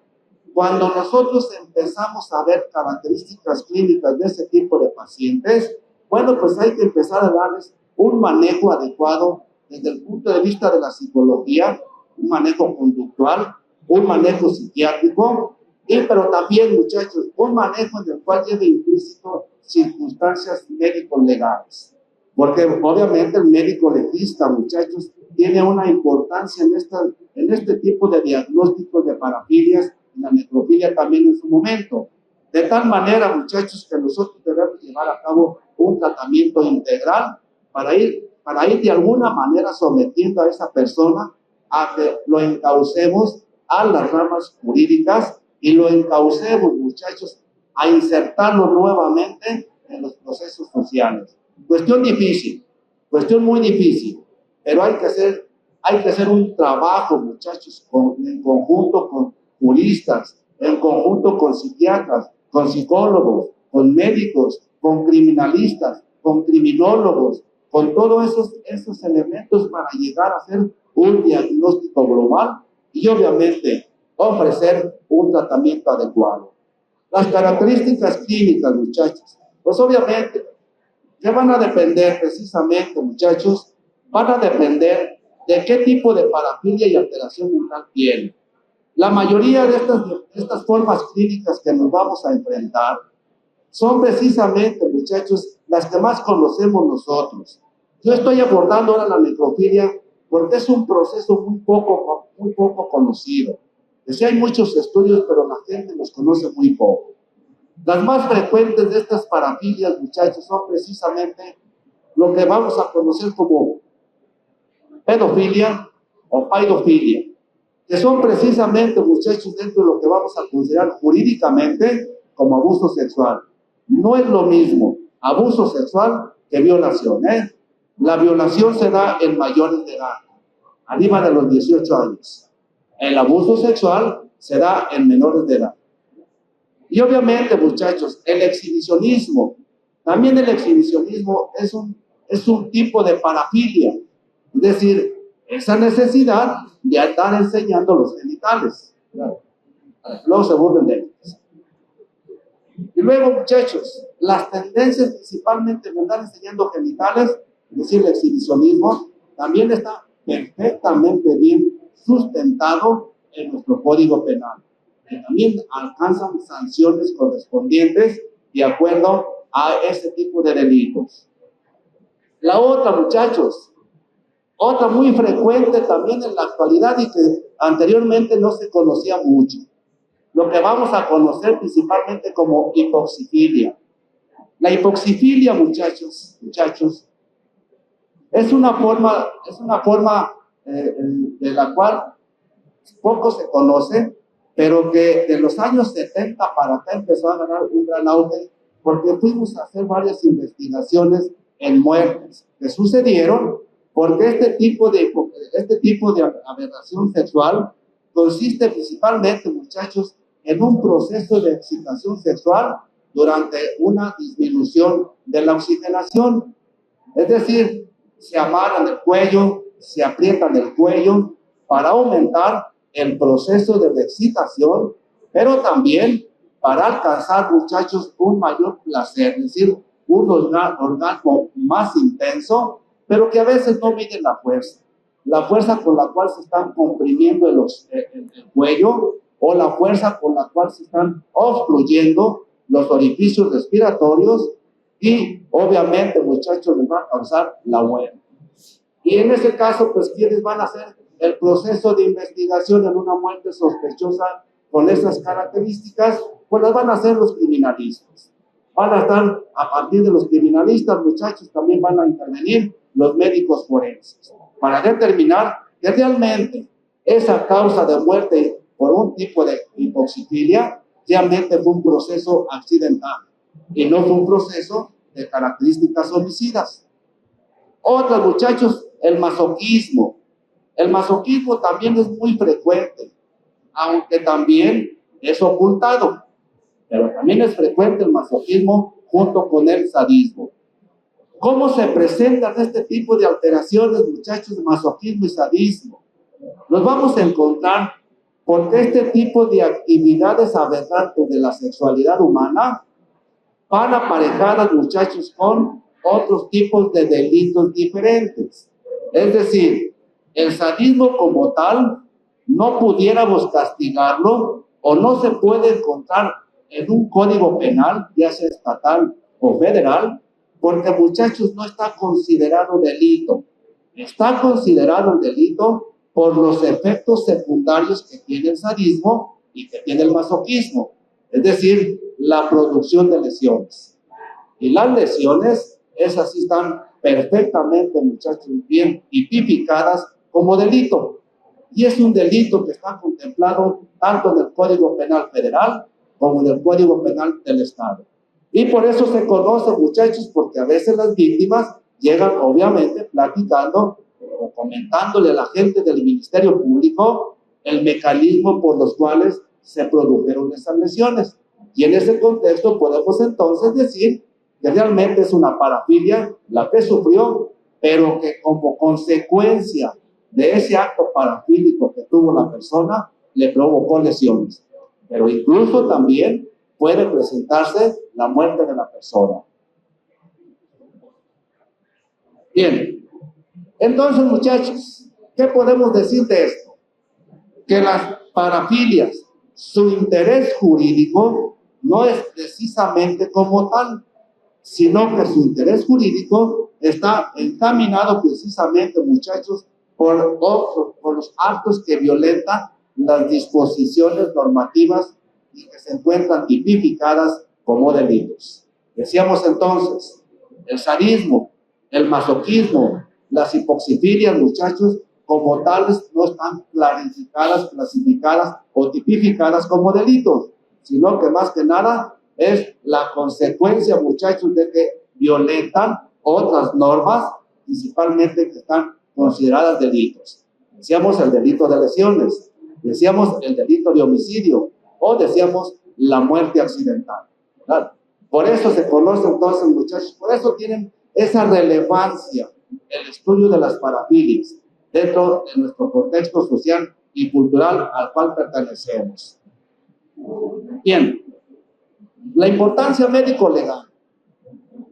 Cuando nosotros empezamos a ver características clínicas de ese tipo de pacientes, bueno, pues hay que empezar a darles un manejo adecuado desde el punto de vista de la psicología, un manejo conductual, un manejo psiquiátrico, pero también, muchachos, un manejo en el cual lleve implícito circunstancias médico-legales. Porque obviamente el médico legista, muchachos, tiene una importancia en este tipo de diagnósticos de parafilias, y la necrofilia también en su momento. De tal manera, muchachos, que nosotros debemos llevar a cabo un tratamiento integral para ir de alguna manera sometiendo a esa persona a que lo encaucemos a las ramas jurídicas y lo encaucemos, muchachos, a insertarlo nuevamente en los procesos sociales. Cuestión difícil, cuestión muy difícil, pero hay que hacer un trabajo, muchachos, en conjunto con juristas, en conjunto con psiquiatras, con psicólogos, con médicos, con criminalistas, con criminólogos, con todos esos elementos para llegar a hacer un diagnóstico global y obviamente ofrecer un tratamiento adecuado. Las características clínicas, muchachos, pues obviamente, ¿qué van a depender precisamente, muchachos? Van a depender de qué tipo de parafilia y alteración mental tiene. La mayoría de estas formas clínicas que nos vamos a enfrentar son precisamente, muchachos, las que más conocemos nosotros. Yo estoy abordando ahora la necrofilia porque es un proceso muy poco conocido. Sí hay muchos estudios, pero la gente los conoce muy poco. Las más frecuentes de estas parafilias, muchachos, son precisamente lo que vamos a conocer como pedofilia o paidofilia, que son precisamente, muchachos, dentro de lo que vamos a considerar jurídicamente como abuso sexual. No es lo mismo abuso sexual que violación, ¿eh? La violación se da en mayores de edad, arriba de los 18 años. El abuso sexual se da en menores de edad. Y obviamente, muchachos, el exhibicionismo, también el exhibicionismo es un tipo de parafilia, es decir, esa necesidad de estar enseñando los genitales. Claro. Luego se burlen de ellos. Y luego, muchachos, las tendencias principalmente de andar enseñando genitales, es decir, el exhibicionismo, también está perfectamente bien sustentado en nuestro Código Penal, que también alcanzan sanciones correspondientes de acuerdo a ese tipo de delitos. La otra, muchachos, otra muy frecuente también en la actualidad y que anteriormente no se conocía mucho, lo que vamos a conocer principalmente como hipoxifilia. La hipoxifilia, muchachos, es una forma de la cual poco se conoce, pero que de los años 70 para acá empezó a ganar un gran auge, porque fuimos a hacer varias investigaciones en muertes que sucedieron, porque este tipo de aberración sexual consiste principalmente, muchachos, en un proceso de excitación sexual durante una disminución de la oxigenación. Es decir, se amarran el cuello, se aprietan el cuello para aumentar el proceso de excitación, pero también para alcanzar, muchachos, un mayor placer, es decir, un orgasmo más intenso, pero que a veces no mide la fuerza con la cual se están comprimiendo el cuello o la fuerza con la cual se están obstruyendo los orificios respiratorios y obviamente, muchachos, les va a causar la muerte. Y en ese caso, pues, ¿quiénes van a hacer el proceso de investigación en una muerte sospechosa con esas características? Pues las van a hacer los criminalistas. Van a estar, a partir de los criminalistas, muchachos, también van a intervenir los médicos forenses para determinar que realmente esa causa de muerte por un tipo de hipoxifilia, realmente fue un proceso accidental y no fue un proceso de características homicidas. Otros, muchachos, el masoquismo. El masoquismo también es muy frecuente, aunque también es ocultado, pero también es frecuente el masoquismo junto con el sadismo. ¿Cómo se presentan este tipo de alteraciones, muchachos, de masoquismo y sadismo? Los vamos a encontrar porque este tipo de actividades aberrantes de la sexualidad humana van aparejadas, muchachos, con otros tipos de delitos diferentes. Es decir, el sadismo como tal no pudiéramos castigarlo o no se puede encontrar en un código penal, ya sea estatal o federal, porque, muchachos, no está considerado delito. Está considerado delito por los efectos secundarios que tiene el sadismo y que tiene el masoquismo, es decir, la producción de lesiones. Y las lesiones, esas sí están perfectamente, muchachos, bien tipificadas como delito. Y es un delito que está contemplado tanto en el Código Penal Federal como en el Código Penal del Estado. Y por eso se conoce, muchachos, porque a veces las víctimas llegan, obviamente, platicando o comentándole a la gente del Ministerio Público el mecanismo por los cuales se produjeron esas lesiones. Y en ese contexto podemos entonces decir que realmente es una parafilia la que sufrió, pero que como consecuencia de ese acto parafílico que tuvo la persona, le provocó lesiones. Pero incluso también puede presentarse la muerte de la persona. Bien, entonces, muchachos, ¿qué podemos decir de esto? Que las parafilias, su interés jurídico no es precisamente como tal, sino que su interés jurídico está encaminado precisamente, muchachos, por los actos que violentan las disposiciones normativas y que se encuentran tipificadas como delitos. Decíamos entonces, el sadismo, el masoquismo, las hipoxifilias, muchachos, como tales no están clasificadas o tipificadas como delitos, sino que más que nada es la consecuencia, muchachos, de que violentan otras normas, principalmente que están consideradas delitos. Decíamos el delito de lesiones, decíamos el delito de homicidio o decíamos la muerte accidental, ¿verdad? Por eso se conoce entonces, muchachos, por eso tienen esa relevancia el estudio de las parafilias dentro de nuestro contexto social y cultural al cual pertenecemos. Bien, la importancia médico-legal.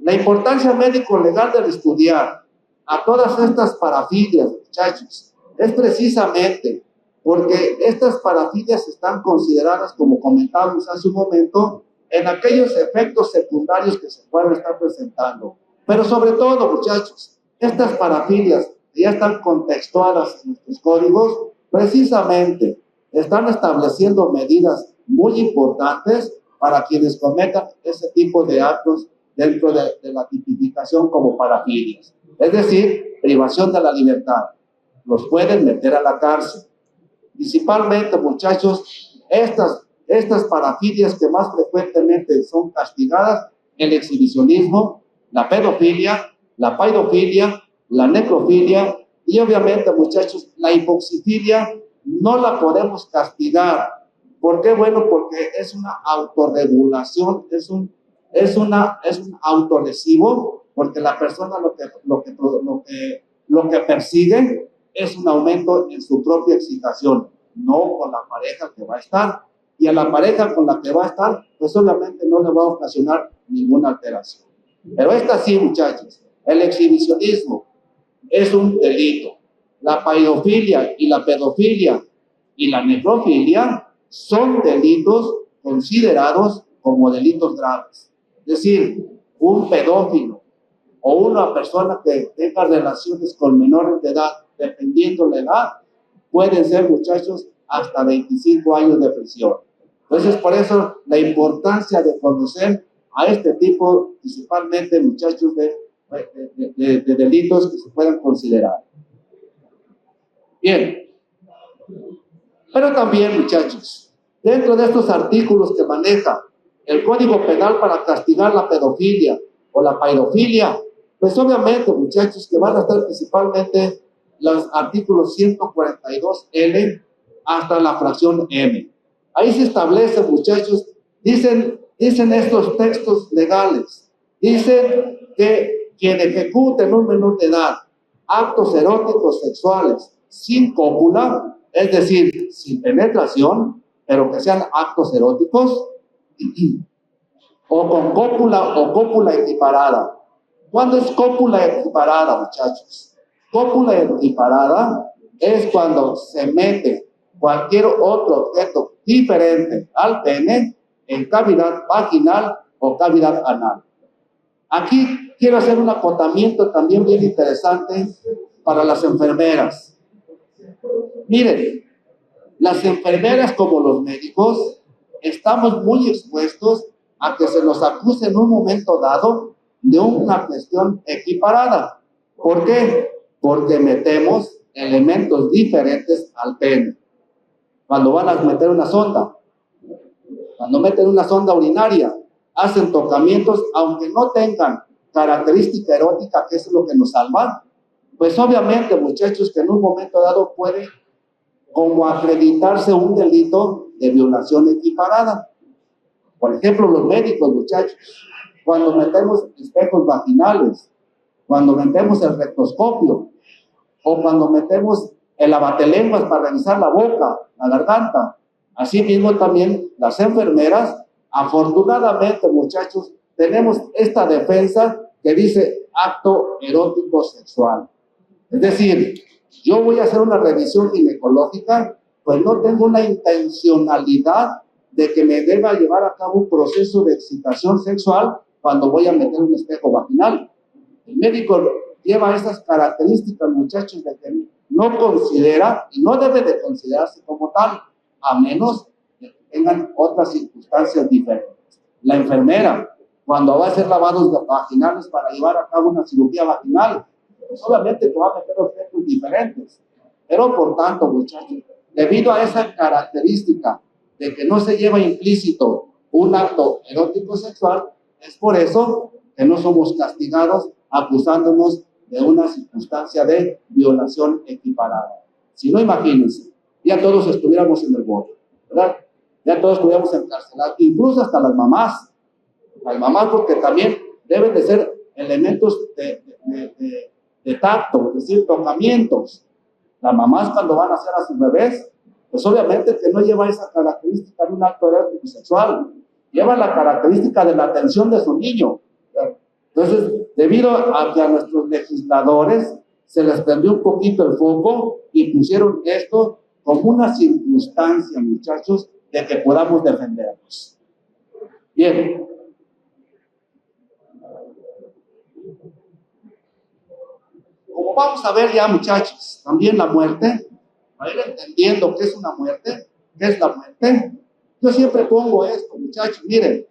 La importancia médico-legal del estudiar a todas estas parafilias, muchachos, es precisamente porque estas parafilias están consideradas, como comentábamos hace un momento, en aquellos efectos secundarios que se pueden estar presentando. Pero sobre todo, muchachos, estas parafilias que ya están contextuadas en nuestros códigos, precisamente están estableciendo medidas muy importantes para quienes cometan ese tipo de actos dentro de la tipificación como parafilias. Es decir, privación de la libertad. Los pueden meter a la cárcel. Principalmente, muchachos, estas parafilias que más frecuentemente son castigadas, el exhibicionismo, la pedofilia, la paidofilia, la necrofilia y obviamente, muchachos, la hipoxifilia no la podemos castigar. ¿Por qué? Bueno, porque es una autorregulación, es un autolesivo, porque la persona lo que persigue es un aumento en su propia excitación, no con la pareja que va a estar. Y a la pareja con la que va a estar, pues obviamente no le va a ocasionar ninguna alteración. Pero esta sí, muchachos, el exhibicionismo es un delito. La paidofilia y la pedofilia y la necrofilia son delitos considerados como delitos graves. Es decir, un pedófilo o una persona que tenga relaciones con menores de edad, dependiendo de la edad, pueden ser, muchachos, hasta 25 años de prisión. Entonces, por eso la importancia de conocer a este tipo, principalmente, muchachos, de delitos que se puedan considerar. Bien, Pero también, muchachos, dentro de estos artículos que maneja el Código Penal para castigar la pedofilia o la paidofilia, pues obviamente, muchachos, que van a estar principalmente los artículos 142L hasta la fracción M. Ahí se establece, muchachos, dicen estos textos legales, dicen que quien ejecute en un menor de edad actos eróticos sexuales sin cópula, es decir, sin penetración, pero que sean actos eróticos, o con cópula o cópula equiparada. ¿Cuándo es cópula equiparada, muchachos? Cópula equiparada es cuando se mete cualquier otro objeto diferente al pene en cavidad vaginal o cavidad anal. Aquí quiero hacer un acotamiento también bien interesante para las enfermeras. Miren, las enfermeras como los médicos estamos muy expuestos a que se nos acuse en un momento dado de una cuestión equiparada. ¿Por qué? Porque metemos elementos diferentes al pene. Cuando van a meter una sonda, cuando meten una sonda urinaria, hacen tocamientos, aunque no tengan característica erótica, que es lo que nos salva, pues obviamente, muchachos, que en un momento dado puede como acreditarse un delito de violación equiparada. Por ejemplo, los médicos, muchachos, cuando metemos espejos vaginales, cuando metemos el rectoscopio, o cuando metemos el abatelenguas para revisar la boca, la garganta. Asimismo también las enfermeras, afortunadamente, muchachos, tenemos esta defensa que dice acto erótico sexual. Es decir, yo voy a hacer una revisión ginecológica, pues no tengo una intencionalidad de que me deba llevar a cabo un proceso de excitación sexual cuando voy a meter un espejo vaginal. El médico lleva esas características, muchachos, de que no considera y no debe de considerarse como tal, a menos que tengan otras circunstancias diferentes. La enfermera, cuando va a hacer lavados vaginales para llevar a cabo una cirugía vaginal, pues obviamente que va a meter objetos diferentes. Pero por tanto, muchachos, debido a esa característica de que no se lleva implícito un acto erótico sexual, es por eso que no somos castigados acusándonos de una circunstancia de violación equiparada. Si no, imagínense, ya todos estuviéramos en el bote, ¿verdad? Ya todos estuviéramos encarcelados, incluso hasta las mamás porque también deben de ser elementos de tacto, es decir, tocamientos. Las mamás cuando van a hacer a sus bebés, pues obviamente que no lleva esa característica de un acto erótico sexual, lleva la característica de la atención de su niño. Entonces, debido a que a nuestros legisladores se les prendió un poquito el foco y pusieron esto como una circunstancia, muchachos, de que podamos defendernos. Bien. Como vamos a ver ya, muchachos, también la muerte, para ir entendiendo qué es una muerte, qué es la muerte, yo siempre pongo esto, muchachos, miren,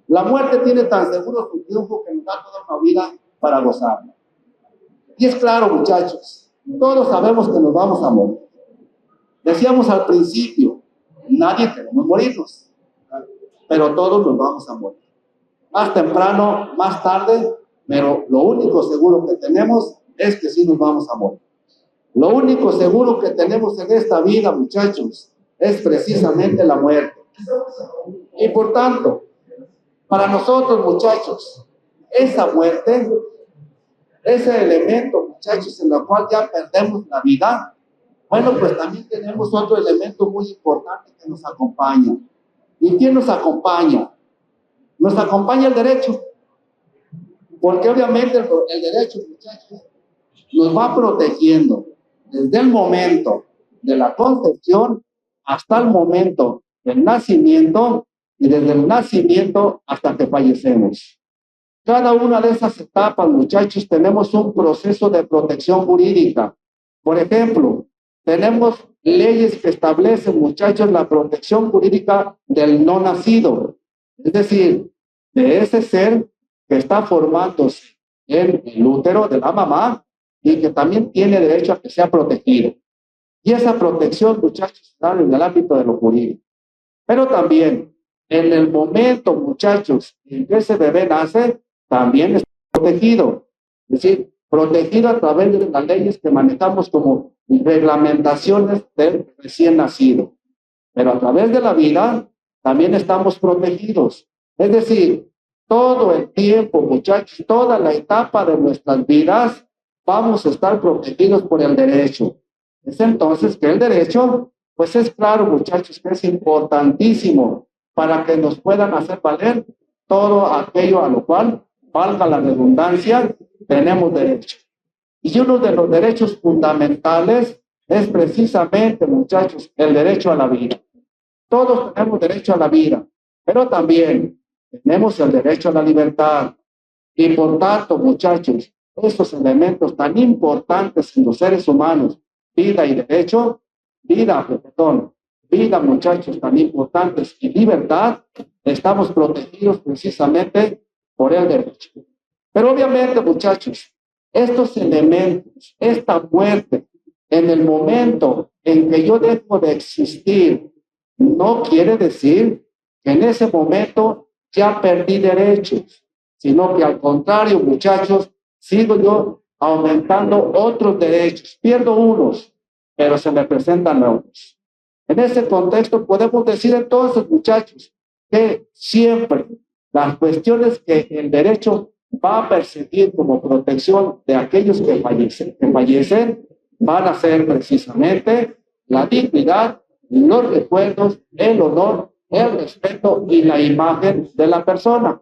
la muerte tiene tan seguro su triunfo que nos da toda una vida para gozarla. Y es claro, muchachos, todos sabemos que nos vamos a morir. Decíamos al principio, nadie queremos morirnos, pero todos nos vamos a morir. Más temprano, más tarde, pero lo único seguro que tenemos es que sí nos vamos a morir. Lo único seguro que tenemos en esta vida, muchachos, es precisamente la muerte. Y por tanto, para nosotros, muchachos, esa muerte, ese elemento, muchachos, en el cual ya perdemos la vida, bueno, pues también tenemos otro elemento muy importante que nos acompaña. ¿Y quién nos acompaña? Nos acompaña el derecho. Porque obviamente el derecho, muchachos, nos va protegiendo desde el momento de la concepción hasta el momento del nacimiento y desde el nacimiento hasta que fallecemos. Cada una de esas etapas, muchachos, tenemos un proceso de protección jurídica. Por ejemplo, tenemos leyes que establecen, muchachos, la protección jurídica del no nacido, es decir, de ese ser que está formándose en el útero de la mamá y que también tiene derecho a que sea protegido. Y esa protección, muchachos, está en el ámbito de lo jurídico. Pero también, en el momento, muchachos, en que ese bebé nace, también está protegido. Es decir, protegido a través de las leyes que manejamos como reglamentaciones del recién nacido. Pero a través de la vida, también estamos protegidos. Es decir, todo el tiempo, muchachos, toda la etapa de nuestras vidas, vamos a estar protegidos por el derecho. Es entonces que el derecho, pues es claro, muchachos, que es importantísimo para que nos puedan hacer valer todo aquello a lo cual, valga la redundancia, tenemos derecho. Y uno de los derechos fundamentales es precisamente, muchachos, el derecho a la vida. Todos tenemos derecho a la vida, pero también tenemos el derecho a la libertad. Y por tanto, muchachos, esos elementos tan importantes en los seres humanos, vida y derecho, vida, muchachos, tan importantes y libertad, estamos protegidos precisamente por el derecho. Pero obviamente, muchachos, estos elementos, esta muerte, en el momento en que yo dejo de existir, no quiere decir que en ese momento ya perdí derechos, sino que al contrario, muchachos, sigo yo aumentando otros derechos. Pierdo unos, pero se me presentan otros. En ese contexto podemos decir entonces, muchachos, que siempre las cuestiones que el derecho va a perseguir como protección de aquellos que fallecen van a ser precisamente la dignidad, los recuerdos, el honor, el respeto y la imagen de la persona.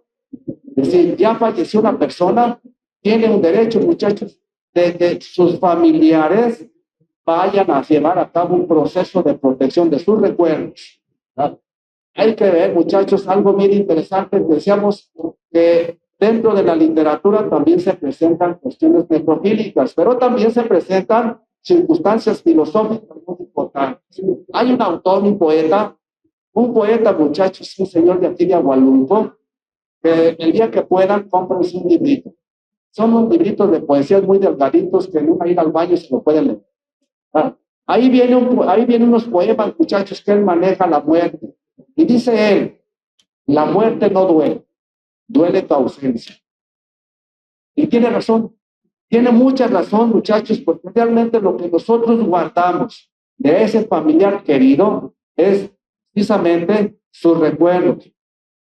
Es decir, ya falleció una persona, tiene un derecho, muchachos, de que sus familiares vayan a llevar a cabo un proceso de protección de sus recuerdos. ¿No? Hay que ver, muchachos, algo bien interesante. Decíamos que dentro de la literatura también se presentan cuestiones necrofílicas, pero también se presentan circunstancias filosóficas muy importantes. Hay un autor, un poeta, muchachos, un señor de aquí de Agualulco, que el día que puedan, cómprense un librito. Son unos libritos de poesías muy delgaditos que en una ida al baño se lo pueden leer. Ahí vienen unos poemas, muchachos, que él maneja la muerte. Y dice él, la muerte no duele, duele tu ausencia. Y tiene razón, tiene mucha razón, muchachos, porque realmente lo que nosotros guardamos de ese familiar querido es precisamente sus recuerdos,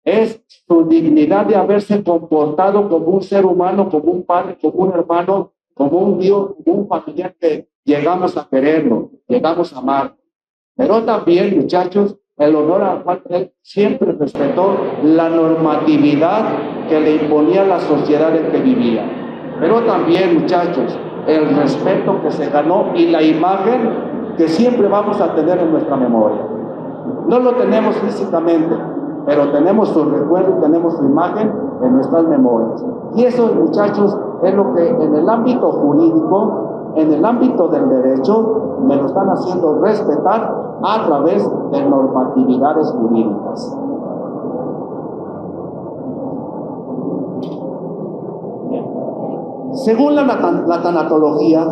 es su dignidad de haberse comportado como un ser humano, como un padre, como un hermano, como un Dios, como un familiar que llegamos a quererlo, llegamos a amar. Pero también, muchachos, el honor al cual él siempre respetó la normatividad que le imponía la sociedad en que vivía. Pero también, muchachos, el respeto que se ganó y la imagen que siempre vamos a tener en nuestra memoria. No lo tenemos físicamente, pero tenemos su recuerdo, tenemos su imagen en nuestras memorias. Y eso, muchachos, es lo que en el ámbito jurídico, en el ámbito del derecho, me lo están haciendo respetar a través de normatividades jurídicas. Según la tanatología,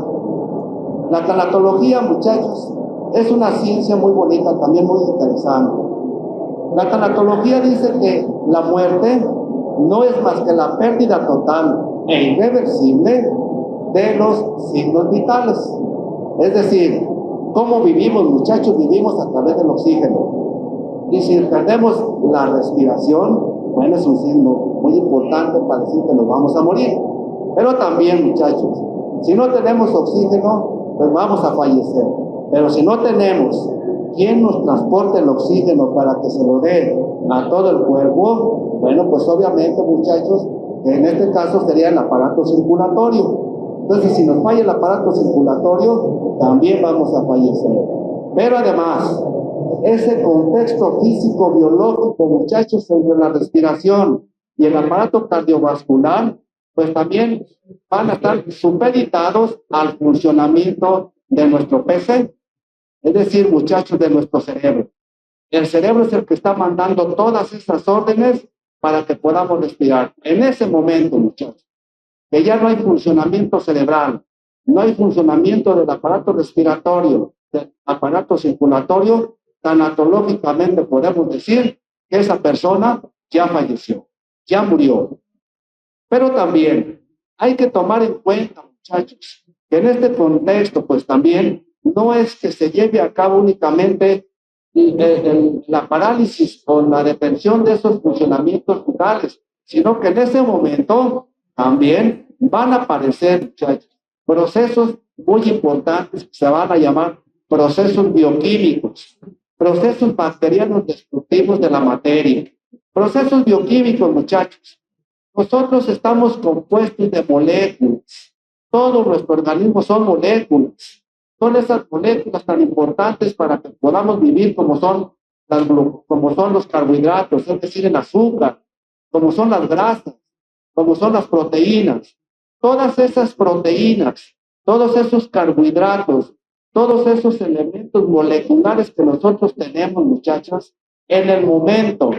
muchachos, es una ciencia muy bonita, también muy interesante. La tanatología dice que la muerte no es más que la pérdida total e irreversible de los signos vitales. Es decir, ¿cómo vivimos, muchachos? Vivimos a través del oxígeno. Y si perdemos la respiración, bueno, es un signo muy importante para decir que nos vamos a morir. Pero también, muchachos, si no tenemos oxígeno, pues vamos a fallecer. Pero si no tenemos quien nos transporte el oxígeno para que se lo dé a todo el cuerpo, bueno, pues obviamente, muchachos, en este caso sería el aparato circulatorio. Entonces, si nos falla el aparato circulatorio, también vamos a fallecer. Pero además, ese contexto físico, biológico, muchachos, entre la respiración y el aparato cardiovascular, pues también van a estar supeditados al funcionamiento de nuestro PC, es decir, muchachos, de nuestro cerebro. El cerebro es el que está mandando todas estas órdenes para que podamos respirar. En ese momento, muchachos, que ya no hay funcionamiento cerebral, no hay funcionamiento del aparato respiratorio, del aparato circulatorio, tanatológicamente podemos decir que esa persona ya falleció, ya murió. Pero también hay que tomar en cuenta, muchachos, que en este contexto, pues también no es que se lleve a cabo únicamente la parálisis o la detención de esos funcionamientos vitales, sino que en ese momento también van a aparecer, muchachos, procesos muy importantes que se van a llamar procesos bioquímicos, procesos bacterianos destructivos de la materia, procesos bioquímicos, muchachos. Nosotros estamos compuestos de moléculas. Todo nuestro organismo son moléculas. Son esas moléculas tan importantes para que podamos vivir como son los carbohidratos, es decir, el azúcar, como son las grasas, como son las proteínas. Todas esas proteínas, todos esos carbohidratos, todos esos elementos moleculares que nosotros tenemos, muchachos, en el momento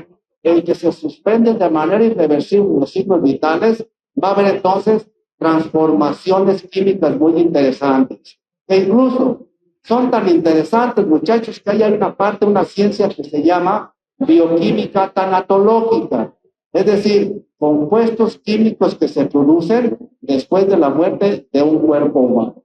en que se suspenden de manera irreversible los ciclos vitales, va a haber entonces transformaciones químicas muy interesantes. E incluso son tan interesantes, muchachos, que hay una parte, una ciencia que se llama bioquímica tanatológica, es decir, compuestos químicos que se producen después de la muerte de un cuerpo humano.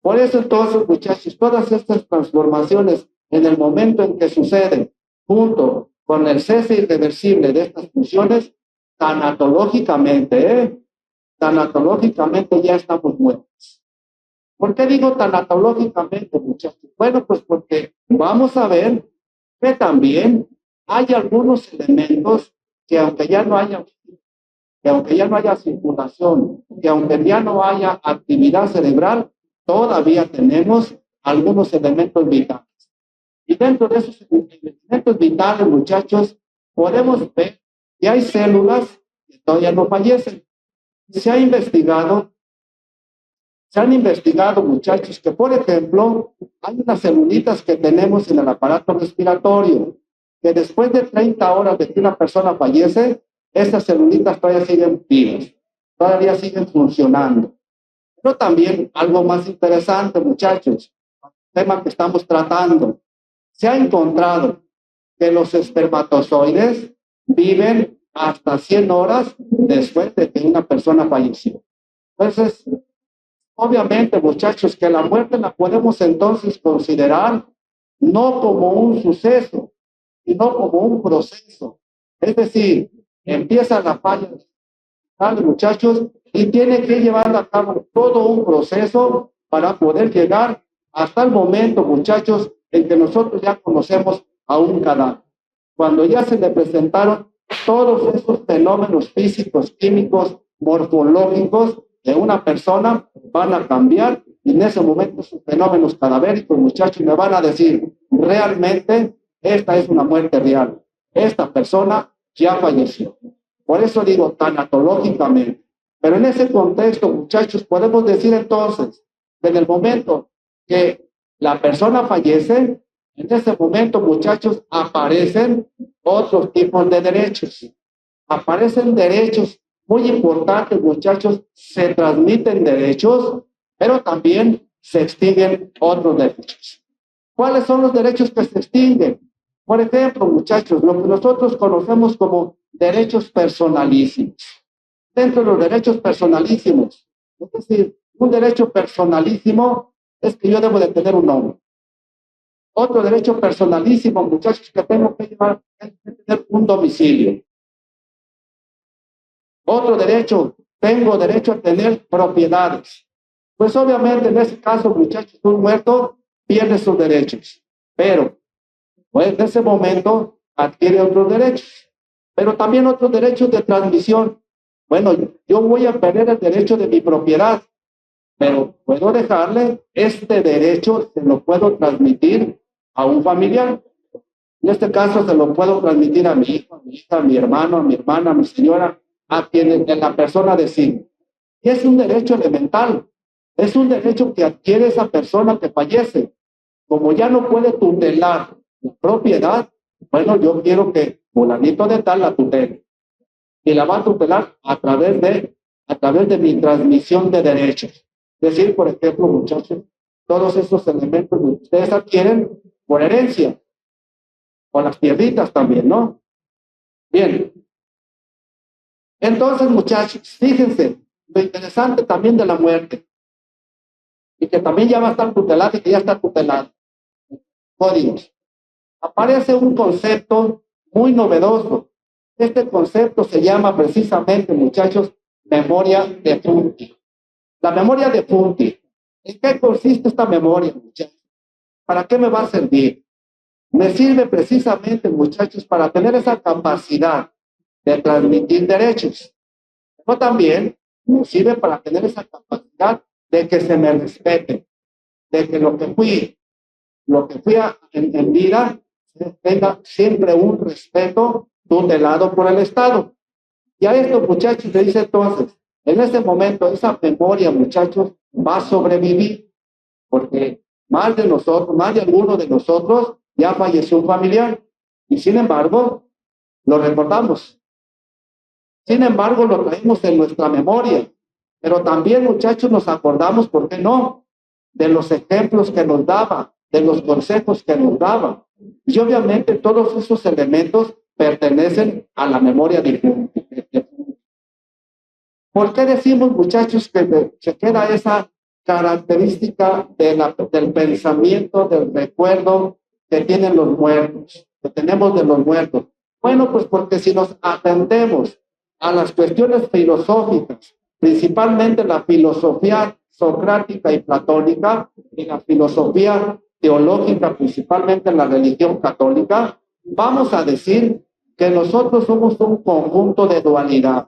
Por eso entonces, muchachos, todas estas transformaciones en el momento en que suceden, junto con el cese irreversible de estas funciones, tanatológicamente ya estamos muertos. ¿Por qué digo tanatológicamente, muchachos? Bueno, pues porque vamos a ver que también hay algunos elementos que aunque ya no haya circulación, que aunque ya no haya actividad cerebral, todavía tenemos algunos elementos vitales. Y dentro de esos elementos vitales, muchachos, podemos ver que hay células que todavía no fallecen. Se han investigado, muchachos, que por ejemplo, hay unas celulitas que tenemos en el aparato respiratorio, que después de 30 horas de que una persona fallece, esas celulitas todavía siguen vivas, todavía siguen funcionando. Pero también algo más interesante, muchachos, el tema que estamos tratando, se ha encontrado que los espermatozoides viven hasta 100 horas después de que una persona falleció. Entonces, obviamente, muchachos, que la muerte la podemos entonces considerar no como un suceso, sino como un proceso. Es decir, empieza la falla, muchachos, y tiene que llevar a cabo todo un proceso para poder llegar hasta el momento, muchachos, en que nosotros ya conocemos a un cadáver. Cuando ya se le presentaron todos esos fenómenos físicos, químicos, morfológicos de una persona, van a cambiar y en ese momento sus fenómenos cadavéricos, muchachos, me van a decir, realmente esta es una muerte real. Esta persona ya falleció. Por eso digo tanatológicamente. Pero en ese contexto, muchachos, podemos decir entonces, que en el momento que la persona fallece, en ese momento, muchachos, aparecen otros tipos de derechos. Aparecen derechos muy importantes, muchachos, se transmiten derechos, pero también se extinguen otros derechos. ¿Cuáles son los derechos que se extinguen? Por ejemplo, muchachos, lo que nosotros conocemos como derechos personalísimos. Dentro de los derechos personalísimos, es decir, un derecho personalísimo es que yo debo de tener un nombre. Otro derecho personalísimo, muchachos, que tengo que llevar es tener un domicilio. Otro derecho, tengo derecho a tener propiedades. Pues obviamente en ese caso, muchachos, un muerto pierde sus derechos, pero pues en ese momento adquiere otros derechos, pero también otros derechos de transmisión. Bueno, yo voy a perder el derecho de mi propiedad, pero puedo dejarle este derecho, se lo puedo transmitir a un familiar. En este caso se lo puedo transmitir a mi hijo, a mi hija, a mi hermano, a mi hermana, a mi señora, a quien la persona decide. Y es un derecho elemental, es un derecho que adquiere esa persona que fallece. Como ya no puede tutelar la propiedad, bueno, yo quiero que fulanito de tal la tutele. Y la va a tutelar a través de mi transmisión de derechos. Es decir, por ejemplo, muchachos, todos esos elementos que ustedes adquieren por herencia, o las tierritas también, ¿no? Bien. Entonces, muchachos, fíjense, lo interesante también de la muerte, y que también ya va a estar tutelado y que ya está tutelado. Códigos. Aparece un concepto muy novedoso. Este concepto se llama precisamente, muchachos, memoria de Funti. La memoria de Funti. ¿En qué consiste esta memoria, muchachos? ¿Para qué me va a servir? Me sirve precisamente, muchachos, para tener esa capacidad de transmitir derechos. Pero también me sirve para tener esa capacidad de que se me respete, de que lo que fui en vida, tenga siempre un respeto tutelado por el Estado. Y a esto, muchachos, le dice entonces, en este momento, esa memoria, muchachos, va a sobrevivir, porque más de alguno de nosotros ya falleció un familiar, y sin embargo, lo recordamos. Sin embargo, lo traemos en nuestra memoria. Pero también, muchachos, nos acordamos, ¿por qué no?, de los ejemplos que nos daba, de los consejos que nos daba. Y obviamente todos esos elementos pertenecen a la memoria de. ¿Por qué decimos, muchachos, que se queda esa característica del pensamiento, del recuerdo que tienen los muertos, que tenemos de los muertos? Bueno, pues porque si nos atendemos a las cuestiones filosóficas, principalmente la filosofía socrática y platónica, y la filosofía teológica, principalmente en la religión católica, vamos a decir que nosotros somos un conjunto de dualidad,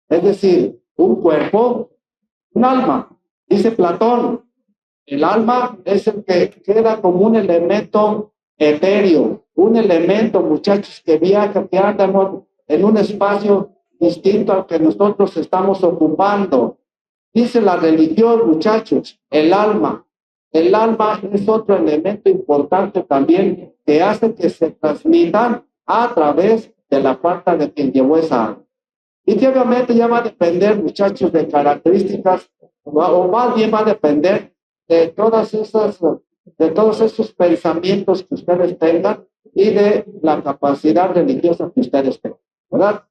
es decir, un cuerpo, un alma. Dice Platón, el alma es el que queda como un elemento etéreo, un elemento, muchachos, que viaja, que anda en un espacio distinto al que nosotros estamos ocupando. Dice la religión, muchachos, el alma. El alma es otro elemento importante también que hace que se transmitan a través de la falta de quien llevó esa alma. Y que obviamente ya va a depender, muchachos, de características, o más bien va a depender de todos esos pensamientos que ustedes tengan y de la capacidad religiosa que ustedes tengan, ¿verdad?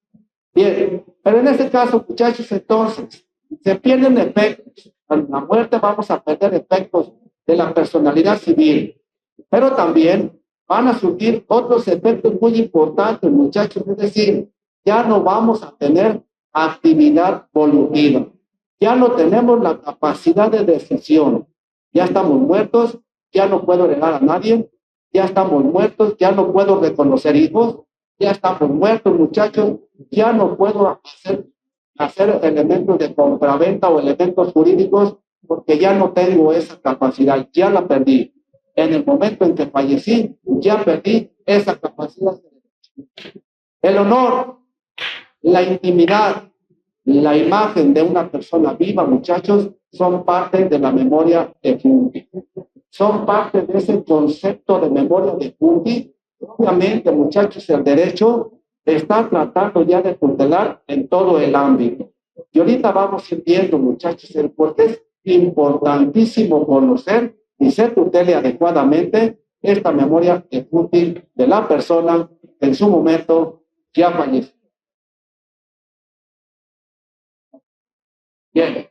Bien, pero en este caso, muchachos, entonces, se pierden efectos. En la muerte vamos a perder efectos de la personalidad civil, pero también van a surgir otros efectos muy importantes, muchachos, es decir, ya no vamos a tener actividad volutiva, ya no tenemos la capacidad de decisión, ya estamos muertos, ya no puedo heredar a nadie, ya estamos muertos, ya no puedo reconocer hijos, ya estamos muertos, muchachos, ya no puedo hacer elementos de compraventa o elementos jurídicos porque ya no tengo esa capacidad, ya la perdí. En el momento en que fallecí, ya perdí esa capacidad. El honor, la intimidad, la imagen de una persona viva, muchachos, son parte de la memoria de Funti. Son parte de ese concepto de memoria de Funti. Obviamente, muchachos, el derecho está tratando ya de tutelar en todo el ámbito. Y ahorita vamos a ir viendo, muchachos, el por qué es importantísimo conocer y se tutele adecuadamente esta memoria de Funti de la persona que en su momento ya falleció. Bien.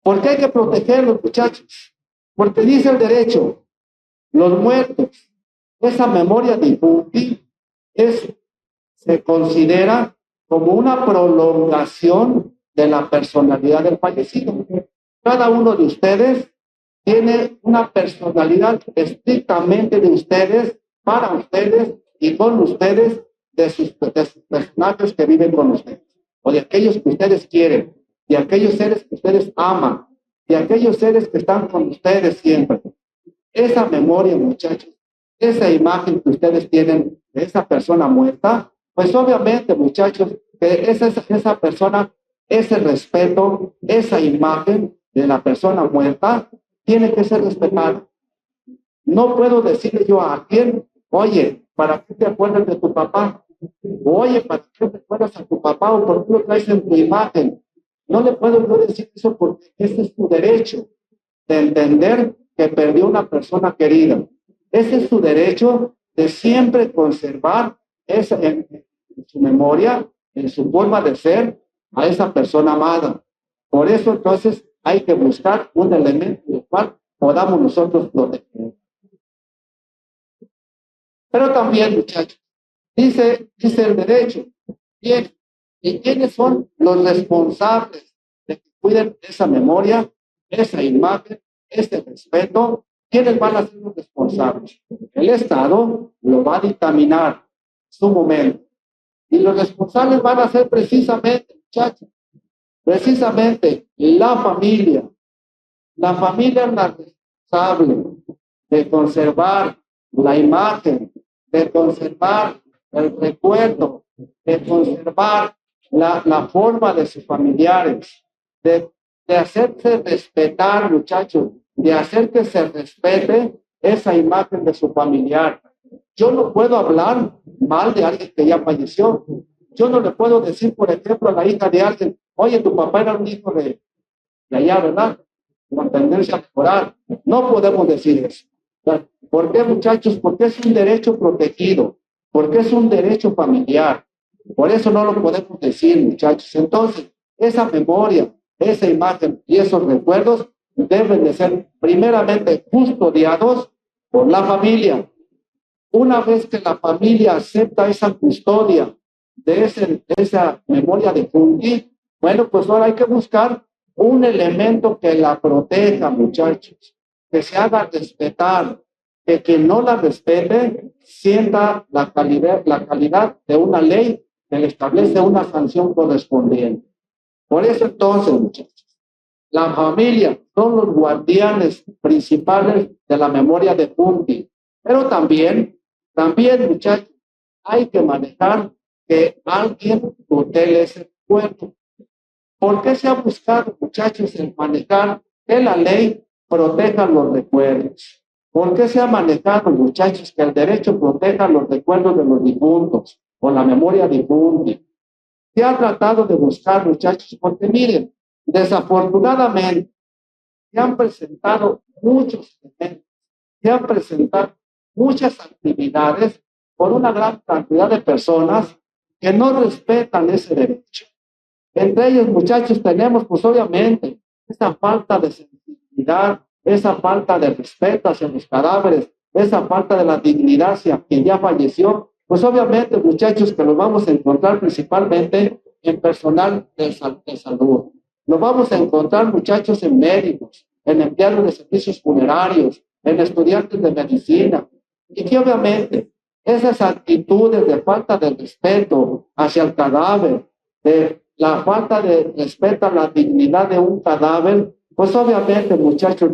¿Por qué hay que protegerlos, muchachos? Porque dice el derecho, los muertos, esa memoria de Funti se considera como una prolongación de la personalidad del fallecido. Cada uno de ustedes tiene una personalidad estrictamente de ustedes, para ustedes y con ustedes, de sus personajes que viven con ustedes, o de aquellos que ustedes quieren, de aquellos seres que ustedes aman, de aquellos seres que están con ustedes siempre. Esa memoria, muchachos, esa imagen que ustedes tienen de esa persona muerta, pues obviamente, muchachos, que esa persona, ese respeto, esa imagen de la persona muerta, tiene que ser respetada. No puedo decirle yo a alguien, oye, ¿para qué te acuerdas de tu papá? Oye, ¿para qué te acuerdas a tu papá? ¿O por qué lo traes en tu imagen? No le puedo yo decir eso porque ese es tu derecho. de entender que perdió una persona querida. Ese es su derecho de siempre conservar esa, en su memoria, en su forma de ser, a esa persona amada. Por eso, entonces, hay que buscar un elemento del cual podamos nosotros proteger. Pero también, muchachos, dice el derecho, bien, ¿y quiénes son los responsables de que cuiden esa memoria, esa imagen, ese respeto? ¿Quiénes van a ser los responsables? El Estado lo va a dictaminar en su momento. Y los responsables van a ser precisamente, muchachos, precisamente la familia. La familia es la responsable de conservar la imagen, de conservar el recuerdo, de conservar la forma de sus familiares, de hacerse respetar, muchachos, de hacer que se respete esa imagen de su familiar. Yo no puedo hablar mal de alguien que ya falleció. Yo no le puedo decir, por ejemplo, a la hija de alguien, oye, tu papá era un hijo de allá, ¿verdad? Con tendencia a mejorar. No podemos decir eso. ¿Por qué, muchachos? Porque es un derecho protegido, porque es un derecho familiar. Por eso no lo podemos decir, muchachos. Entonces, esa memoria, esa imagen y esos recuerdos deben de ser primeramente custodiados por la familia. Una vez que la familia acepta esa custodia de esa memoria de Fungi, bueno, pues ahora hay que buscar un elemento que la proteja, muchachos, que se haga respetar, que quien no la respete sienta la calidad de una ley que le establece una sanción correspondiente. Por eso entonces, muchachos, la familia son los guardianes principales de la memoria de Fungi, pero también, muchachos, hay que manejar que alguien tutele ese recuerdo. ¿Por qué se ha buscado, muchachos, el manejar que la ley proteja los recuerdos? ¿Por qué se ha manejado, muchachos, que el derecho proteja los recuerdos de los difuntos o la memoria difunta? Se ha tratado de buscar, muchachos, porque miren, desafortunadamente se han presentado muchos eventos, se han presentado muchas actividades por una gran cantidad de personas que no respetan ese derecho. Entre ellos, muchachos, tenemos, pues obviamente, esa falta de sensibilidad, esa falta de respeto hacia los cadáveres, esa falta de la dignidad hacia quien ya falleció. Pues obviamente, muchachos, que los vamos a encontrar principalmente en personal de salud. Los vamos a encontrar, muchachos, en médicos, en empleados de servicios funerarios, en estudiantes de medicina. Y que obviamente esas actitudes de falta de respeto hacia el cadáver, de la falta de respeto a la dignidad de un cadáver, pues obviamente, muchachos,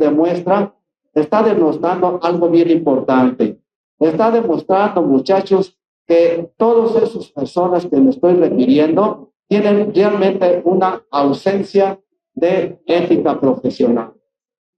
está demostrando algo bien importante. Está demostrando, muchachos, que todas esas personas que me estoy refiriendo tienen realmente una ausencia de ética profesional.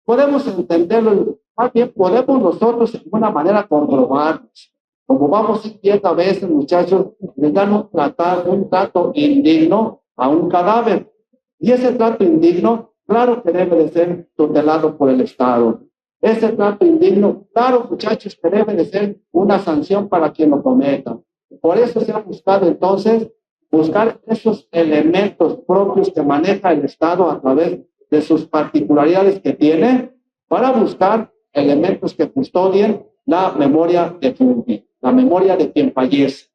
Podemos entenderlo, más bien podemos nosotros de alguna manera comprobarnos. Como vamos viendo a veces, muchachos, les dan un trato indigno a un cadáver. Y ese trato indigno, claro que debe de ser tutelado por el Estado. Ese trato indigno, claro, muchachos, que debe de ser una sanción para quien lo cometa. Por eso se ha buscado entonces buscar esos elementos propios que maneja el Estado a través de sus particularidades que tiene para buscar elementos que custodien la memoria de Fungi, la memoria de quien fallece.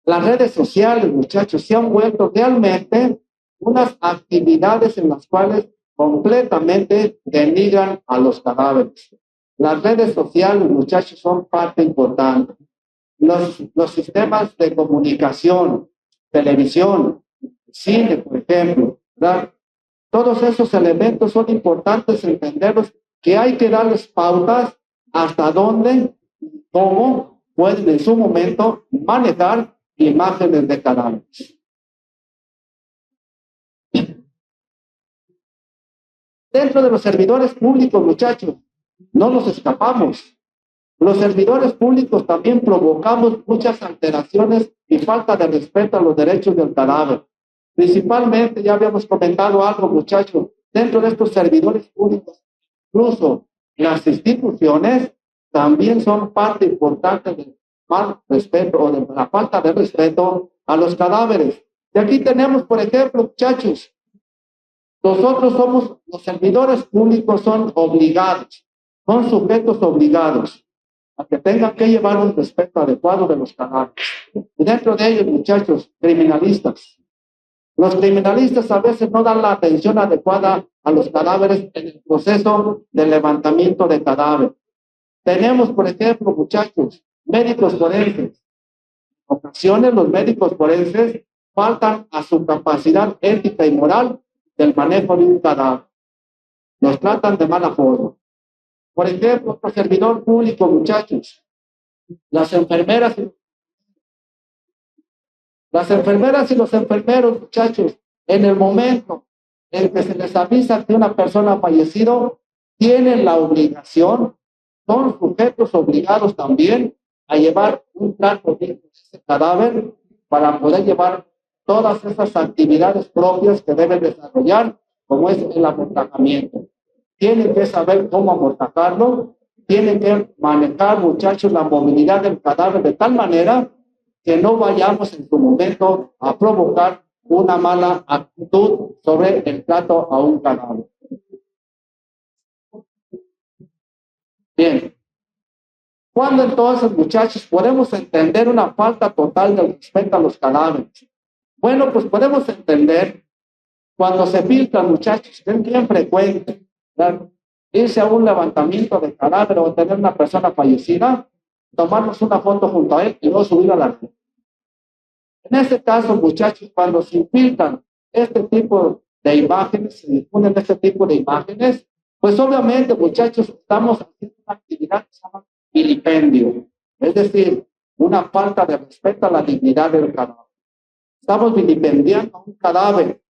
Las redes sociales, muchachos, se han vuelto realmente unas actividades en las cuales completamente denigran a los cadáveres. Las redes sociales, muchachos, son parte importante. Los sistemas de comunicación, televisión, cine, por ejemplo, ¿verdad? Todos esos elementos son importantes entenderlos, que hay que darles pautas hasta dónde, cómo pueden en su momento manejar imágenes de cadáveres. Dentro de los servidores públicos, muchachos, no nos escapamos. Los servidores públicos también provocamos muchas alteraciones y falta de respeto a los derechos del cadáver. Principalmente, ya habíamos comentado algo, muchachos, dentro de estos servidores públicos, incluso las instituciones, también son parte importante del mal respeto o de la falta de respeto a los cadáveres. Y aquí tenemos, por ejemplo, muchachos, nosotros somos, los servidores públicos son obligados, son sujetos obligados a que tengan que llevar un respeto adecuado de los cadáveres. Y dentro de ellos, muchachos, criminalistas. Los criminalistas a veces no dan la atención adecuada a los cadáveres en el proceso de levantamiento de cadáveres. Tenemos, por ejemplo, muchachos, médicos forenses. En ocasiones los médicos forenses faltan a su capacidad ética y moral del manejo de un cadáver. Los tratan de mala forma. Por ejemplo, otro servidor público, muchachos, las enfermeras y los enfermeros, muchachos, en el momento en que se les avisa que una persona ha fallecido, tienen la obligación, son sujetos obligados también a llevar un trato digno de ese cadáver para poder llevar todas esas actividades propias que deben desarrollar, como es el amortajamiento. Tienen que saber cómo amortajarlo, tienen que manejar, muchachos, la movilidad del cadáver de tal manera que no vayamos en su momento a provocar una mala actitud sobre el trato a un cadáver. Bien. ¿Cuándo entonces, muchachos, podemos entender una falta total de respeto a los cadáveres? Bueno, pues podemos entender cuando se filtran, muchachos, que es bien frecuente, ¿verdad? Irse a un levantamiento de cadáver o tener una persona fallecida, tomarnos una foto junto a él y luego subir a la red. En este caso, muchachos, cuando se infiltran este tipo de imágenes, se difunden este tipo de imágenes, pues obviamente, muchachos, estamos haciendo una actividad que se llama vilipendio, es decir, una falta de respeto a la dignidad del cadáver. Estamos vilipendiando a un cadáver,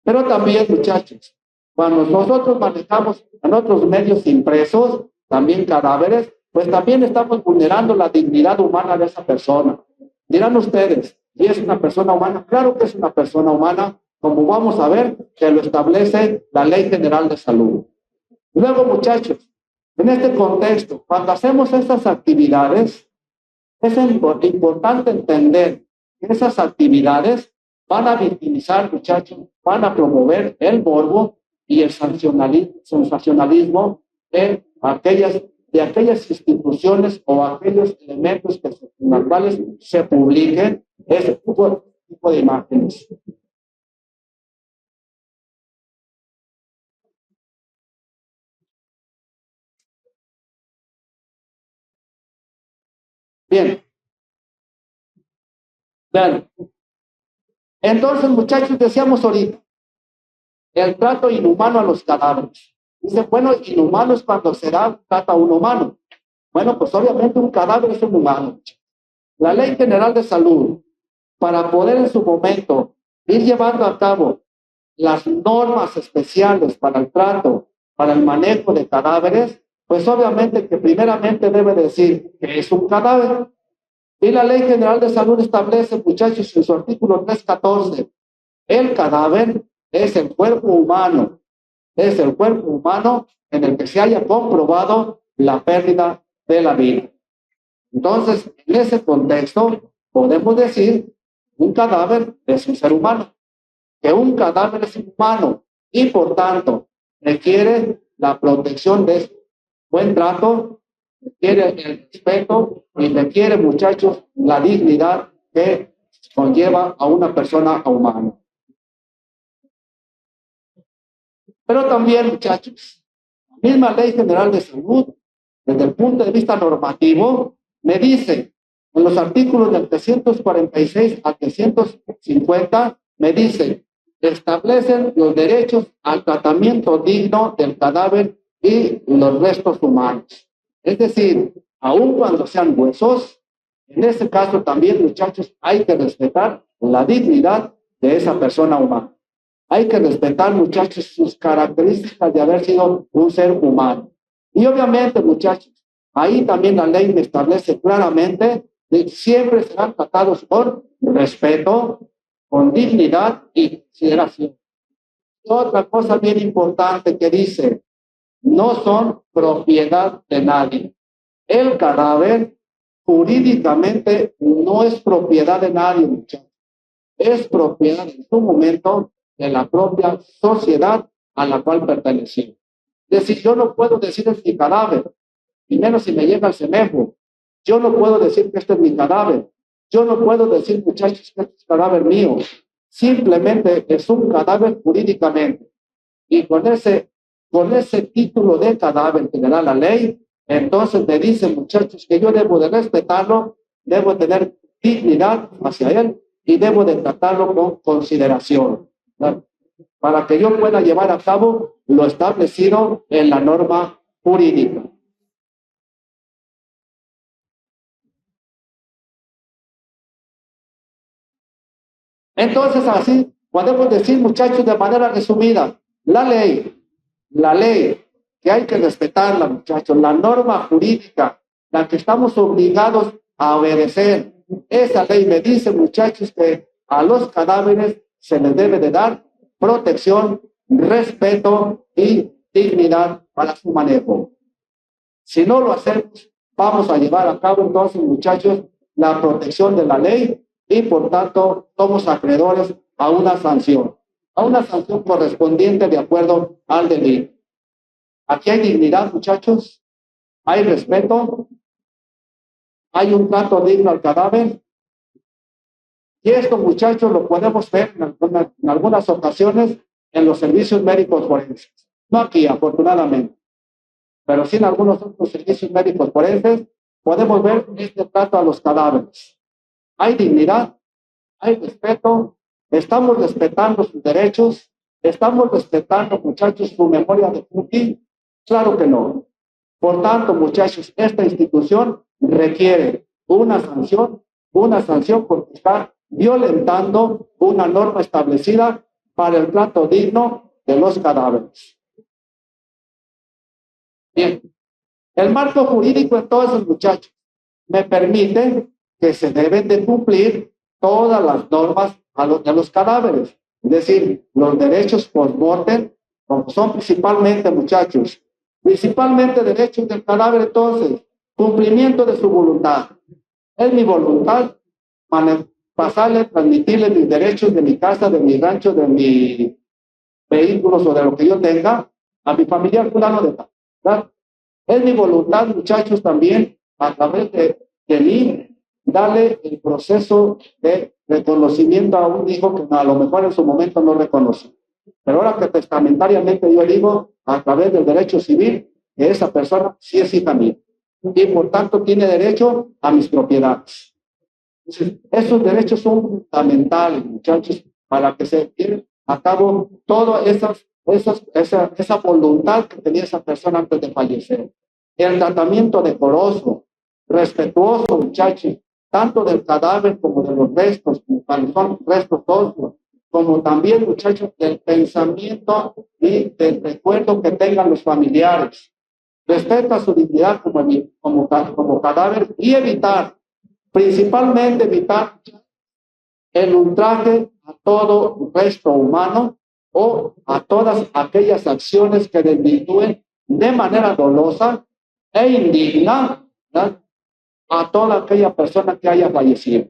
pero también, muchachos, cuando nosotros manejamos en otros medios impresos, también cadáveres, pues también estamos vulnerando la dignidad humana de esa persona. Dirán ustedes, ¿y es una persona humana? Claro que es una persona humana, como vamos a ver que lo establece la Ley General de Salud. Luego, muchachos, en este contexto, cuando hacemos estas actividades, es importante entender que esas actividades van a victimizar, muchachos, van a promover el morbo y el sensacionalismo de aquellas instituciones o aquellos elementos en los cuales se publiquen ese tipo de imágenes. Bien. Bien. Entonces, muchachos, decíamos ahorita, el trato inhumano a los cadáveres. Dice, bueno, inhumano es cuando se trata a un humano. Bueno, pues obviamente un cadáver es un humano. La Ley General de Salud, para poder en su momento ir llevando a cabo las normas especiales para el trato, para el manejo de cadáveres, pues obviamente que primeramente debe decir que es un cadáver. Y la Ley General de Salud establece, muchachos, en su artículo 314, el cadáver es el cuerpo humano, en el que se haya comprobado la pérdida de la vida. Entonces, en ese contexto, podemos decir un cadáver es un ser humano, que un cadáver es humano y por tanto requiere la protección de buen trato, requiere el respeto y requiere, muchachos, la dignidad que conlleva a una persona humana. Pero también, muchachos, la misma Ley General de Salud, desde el punto de vista normativo, me dice, en los artículos del 346 a 350, me dice, establecen los derechos al tratamiento digno del cadáver y los restos humanos. Es decir, aun cuando sean huesos, en ese caso también, muchachos, hay que respetar la dignidad de esa persona humana. Hay que respetar, muchachos, sus características de haber sido un ser humano. Y obviamente, muchachos, ahí también la ley me establece claramente que siempre serán tratados con respeto, con dignidad y consideración. otra cosa bien importante que dice, no son propiedad de nadie. El cadáver jurídicamente no es propiedad de nadie, muchachos. Es propiedad en su momento de la propia sociedad a la cual perteneció. Es decir, yo no puedo decir es mi cadáver, y menos si me llega el semejo. Yo no puedo decir que este es mi cadáver. Yo no puedo decir, muchachos, que este es cadáver mío. Simplemente es un cadáver jurídicamente. Y con ese título de cadáver que me da la ley, entonces me dice, muchachos, que yo debo de respetarlo, debo tener dignidad hacia él y debo de tratarlo con consideración, ¿verdad? Para que yo pueda llevar a cabo lo establecido en la norma jurídica. Entonces, así podemos decir, muchachos, de manera resumida, la ley que hay que respetarla, muchachos, la norma jurídica, la que estamos obligados a obedecer. Esa ley me dice, muchachos, que a los cadáveres se les debe de dar protección, respeto y dignidad para su manejo. Si no lo hacemos, vamos a llevar a cabo entonces, muchachos, la protección de la ley y por tanto somos acreedores a una sanción correspondiente de acuerdo al delito. Aquí hay dignidad, muchachos, hay respeto, hay un trato digno al cadáver. Y esto, muchachos, lo podemos ver en algunas ocasiones en los servicios médicos forenses. No aquí, afortunadamente, pero sí en algunos otros servicios médicos forenses podemos ver este trato a los cadáveres. Hay dignidad, hay respeto, estamos respetando sus derechos, estamos respetando, muchachos, su memoria de Putin. Claro que no. Por tanto, muchachos, esta institución requiere una sanción porque está violentando una norma establecida para el trato digno de los cadáveres. Bien, el marco jurídico entonces, muchachos, me permite que se deben de cumplir todas las normas de los cadáveres, es decir, los derechos post-mortem, como son principalmente, muchachos, principalmente derechos del cadáver, entonces, cumplimiento de su voluntad. Es mi voluntad pasarle, transmitirle mis derechos de mi casa, de mi rancho, de mis vehículos o de lo que yo tenga a mi familiar fulano de tal, ¿verdad? Es mi voluntad, muchachos, también a través de mí darle el proceso de reconocimiento a un hijo que a lo mejor en su momento no reconoce. Pero ahora que testamentariamente yo digo, a través del derecho civil, que esa persona sí es hija mía. Y por tanto tiene derecho a mis propiedades. Entonces, esos derechos son fundamentales, muchachos, para que se lleven a cabo toda esa voluntad que tenía esa persona antes de fallecer. El tratamiento decoroso, respetuoso, muchachos, tanto del cadáver como de los restos, cuando son restos óseos, como también, muchachos, del pensamiento y del recuerdo que tengan los familiares. Respeta su dignidad como cadáver y principalmente evitar el ultraje a todo resto humano o a todas aquellas acciones que desvirtúen de manera dolosa e indigna, ¿verdad?, a toda aquella persona que haya fallecido.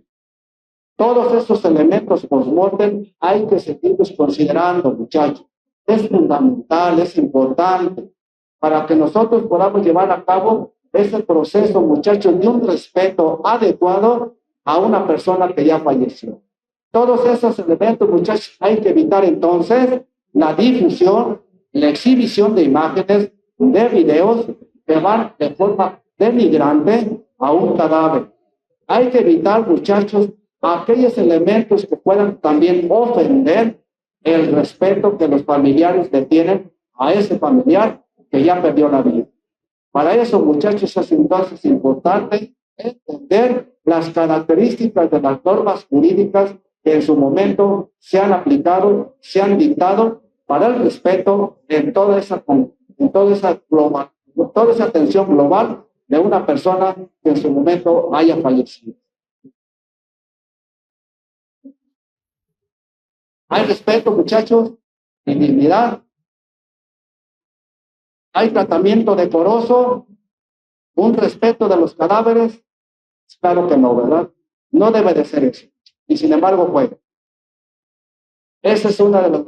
Todos estos elementos post-mortem hay que seguirlos considerando, muchachos. Es fundamental, es importante para que nosotros podamos llevar a cabo ese proceso, muchachos, de un respeto adecuado a una persona que ya falleció. Todos esos elementos, muchachos, hay que evitar entonces la difusión, la exhibición de imágenes, de videos que van de forma denigrante a un cadáver. Hay que evitar, muchachos, aquellos elementos que puedan también ofender el respeto que los familiares le tienen a ese familiar que ya perdió la vida. Para eso, muchachos, es entonces importante entender las características de las normas jurídicas que en su momento se han aplicado, se han dictado para el respeto en toda esa atención global de una persona que en su momento haya fallecido. Hay respeto, muchachos, y dignidad. ¿Hay tratamiento decoroso? ¿Un respeto de los cadáveres? Claro que no, ¿verdad? No debe de ser eso. Y sin embargo fue. Ese es uno de los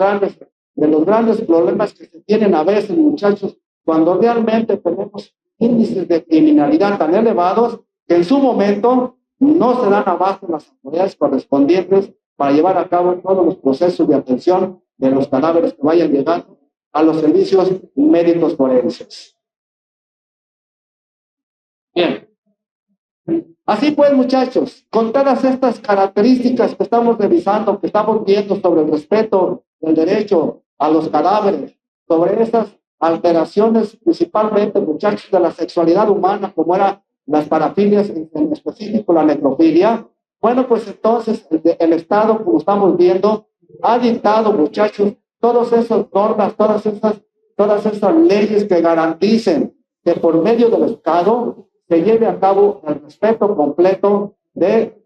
grandes problemas que se tienen a veces, muchachos, cuando realmente tenemos índices de criminalidad tan elevados que en su momento no se dan abasto las autoridades correspondientes para llevar a cabo todos los procesos de atención de los cadáveres que vayan llegando a los servicios médicos forenses. Bien. Así pues, muchachos, con todas estas características que estamos revisando, que estamos viendo sobre el respeto del derecho a los cadáveres, sobre esas alteraciones, principalmente, muchachos, de la sexualidad humana, como eran las parafilias, en específico la necrofilia, bueno, pues entonces el Estado, como estamos viendo, ha dictado, muchachos, todas esas normas, todas esas leyes que garanticen que por medio del Estado se lleve a cabo el respeto completo de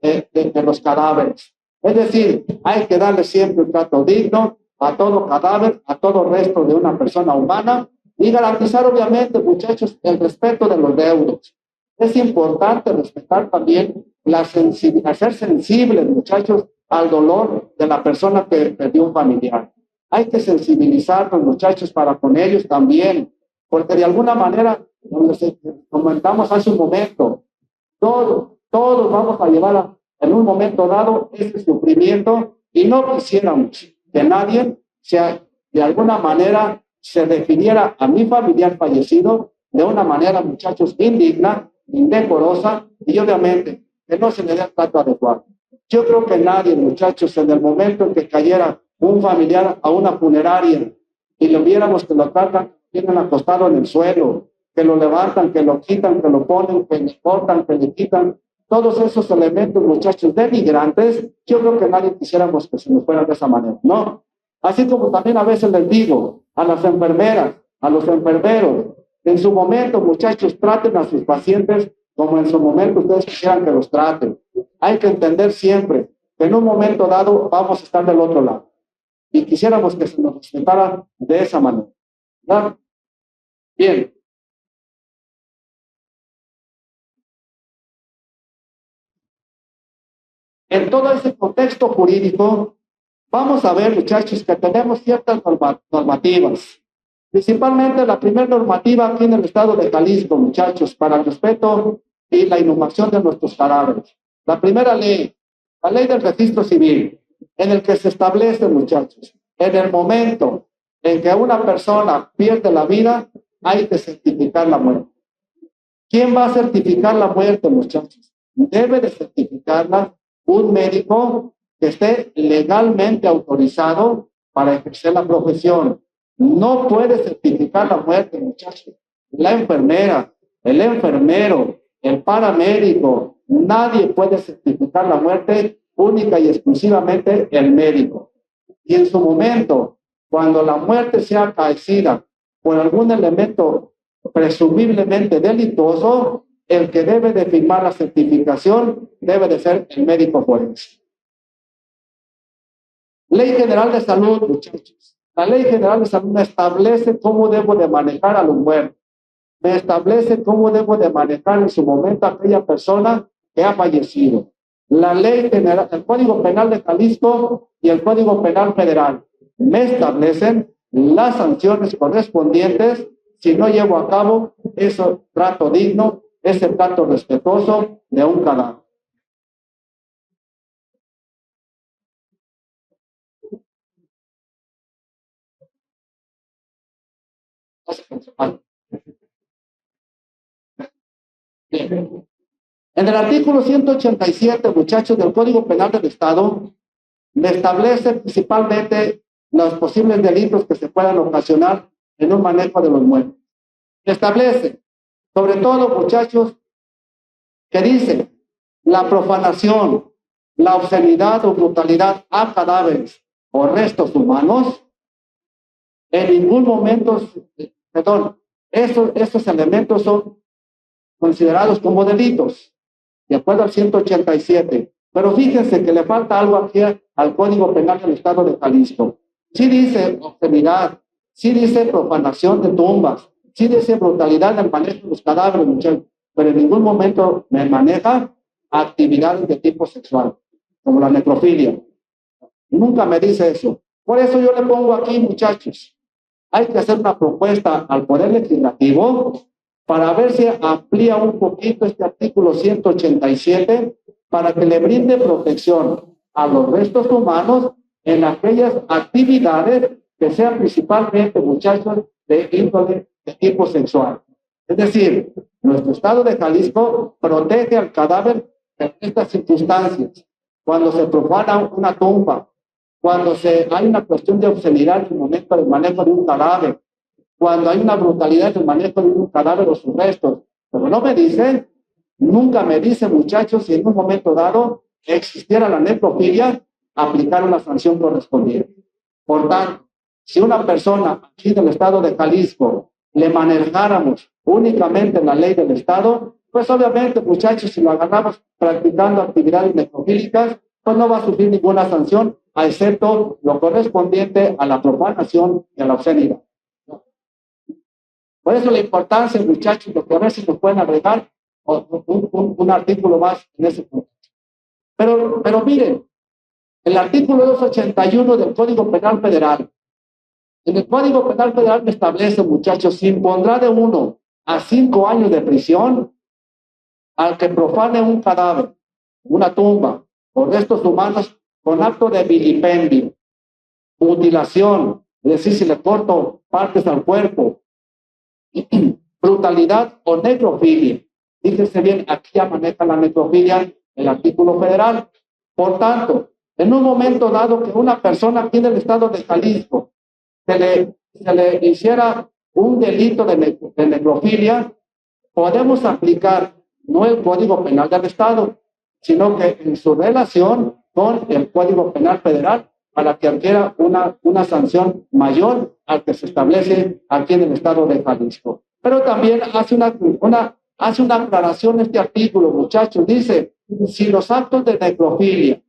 los cadáveres. Es decir, hay que darle siempre un trato digno a todo cadáver, a todo resto de una persona humana y garantizar, obviamente, muchachos, el respeto de los deudos. Es importante respetar también ser sensibles, muchachos, al dolor de la persona que perdió un familiar. Hay que sensibilizarnos, muchachos, para con ellos también, porque de alguna manera, como comentamos hace un momento, todos vamos a llevar en un momento dado ese sufrimiento y no quisiéramos que nadie de alguna manera se refiriera a mi familiar fallecido de una manera, muchachos, indigna, indecorosa y obviamente que no se le dé el trato adecuado. Yo creo que nadie, muchachos, en el momento en que cayera un familiar a una funeraria y lo viéramos que lo tratan, tienen acostado en el suelo, que lo levantan, que lo quitan, que lo ponen, que le cortan, que le quitan, todos esos elementos, muchachos, denigrantes, yo creo que nadie quisiéramos que se nos fuera de esa manera, ¿no? Así como también a veces les digo a las enfermeras, a los enfermeros, en su momento, muchachos, traten a sus pacientes como en su momento ustedes quisieran que los traten. Hay que entender siempre que en un momento dado vamos a estar del otro lado. Y quisiéramos que se nos respetara de esa manera, ¿verdad? Bien. En todo ese contexto jurídico, vamos a ver, muchachos, que tenemos ciertas normativas. Principalmente la primera normativa aquí en el estado de Jalisco, muchachos, para el respeto y la inhumación de nuestros cadáveres. La primera ley, la ley del registro civil, en el que se establece, muchachos, en el momento en que una persona pierde la vida, hay que certificar la muerte. ¿Quién va a certificar la muerte, muchachos? Debe de certificarla un médico que esté legalmente autorizado para ejercer la profesión. No puede certificar la muerte, muchachos. La enfermera, el enfermero, el paramédico, nadie puede certificar la muerte, única y exclusivamente el médico. Y en su momento, cuando la muerte sea acaecida por algún elemento presumiblemente delictuoso, el que debe de firmar la certificación debe de ser el médico forense. Ley General de Salud, muchachos. La Ley General de Salud me establece cómo debo de manejar a los muertos. Me establece cómo debo de manejar en su momento a aquella persona que ha fallecido. La Ley General, el Código Penal de Jalisco y el Código Penal Federal me establecen las sanciones correspondientes si no llevo a cabo ese trato digno, ese trato respetuoso de un cadáver. Bien. En el artículo 187, muchachos, del Código Penal del Estado, me establece principalmente los posibles delitos que se puedan ocasionar en un manejo de los muertos. Me establece, sobre todo, muchachos, que dice la profanación, la obscenidad o brutalidad a cadáveres o restos humanos, en ningún momento, esos elementos son considerados como delitos, de acuerdo al 187. Pero fíjense que le falta algo aquí al Código Penal del Estado de Jalisco. Sí dice obscenidad, sí dice profanación de tumbas, sí dice brutalidad en el manejo de los cadáveres, muchachos, pero en ningún momento me maneja actividades de tipo sexual, como la necrofilia. Nunca me dice eso. Por eso yo le pongo aquí, muchachos, hay que hacer una propuesta al Poder Legislativo para ver si amplía un poquito este artículo 187 para que le brinde protección a los restos humanos en aquellas actividades que sean principalmente, muchachos, de índole de tipo sexual. Es decir, nuestro estado de Jalisco protege al cadáver en estas circunstancias. Cuando se profana una tumba, cuando hay una cuestión de obscenidad en el momento del manejo de un cadáver, cuando hay una brutalidad en el manejo de un cadáver o sus restos. Pero no me dicen, nunca me dicen, muchachos, si en un momento dado existiera la necrofilia, aplicar una sanción correspondiente. Por tanto, si una persona aquí del estado de Jalisco le manejáramos únicamente la ley del estado, pues obviamente, muchachos, si lo agarramos practicando actividades necrofílicas, pues no va a sufrir ninguna sanción, excepto lo correspondiente a la profanación y a la obscenidad. Por eso la importancia, muchachos, lo que a ver si nos pueden agregar un artículo más en ese punto. Pero miren, el artículo 281 del Código Penal Federal. En el Código Penal Federal me establece, muchachos, se impondrá de 1 a 5 años de prisión al que profane un cadáver, una tumba, o restos humanos con acto de vilipendio, mutilación, es decir, si le corto partes al cuerpo, brutalidad o necrofilia. Fíjense bien, aquí ya maneja la necrofilia el artículo federal. Por tanto, en un momento dado que una persona aquí en el estado de Jalisco se le hiciera un delito de necrofilia, podemos aplicar no el Código Penal del Estado, sino que en su relación con el Código Penal Federal para que adquiera una sanción mayor al que se establece aquí en el estado de Jalisco. Pero también hace una aclaración este artículo, muchachos. Dice, si los actos de necrofilia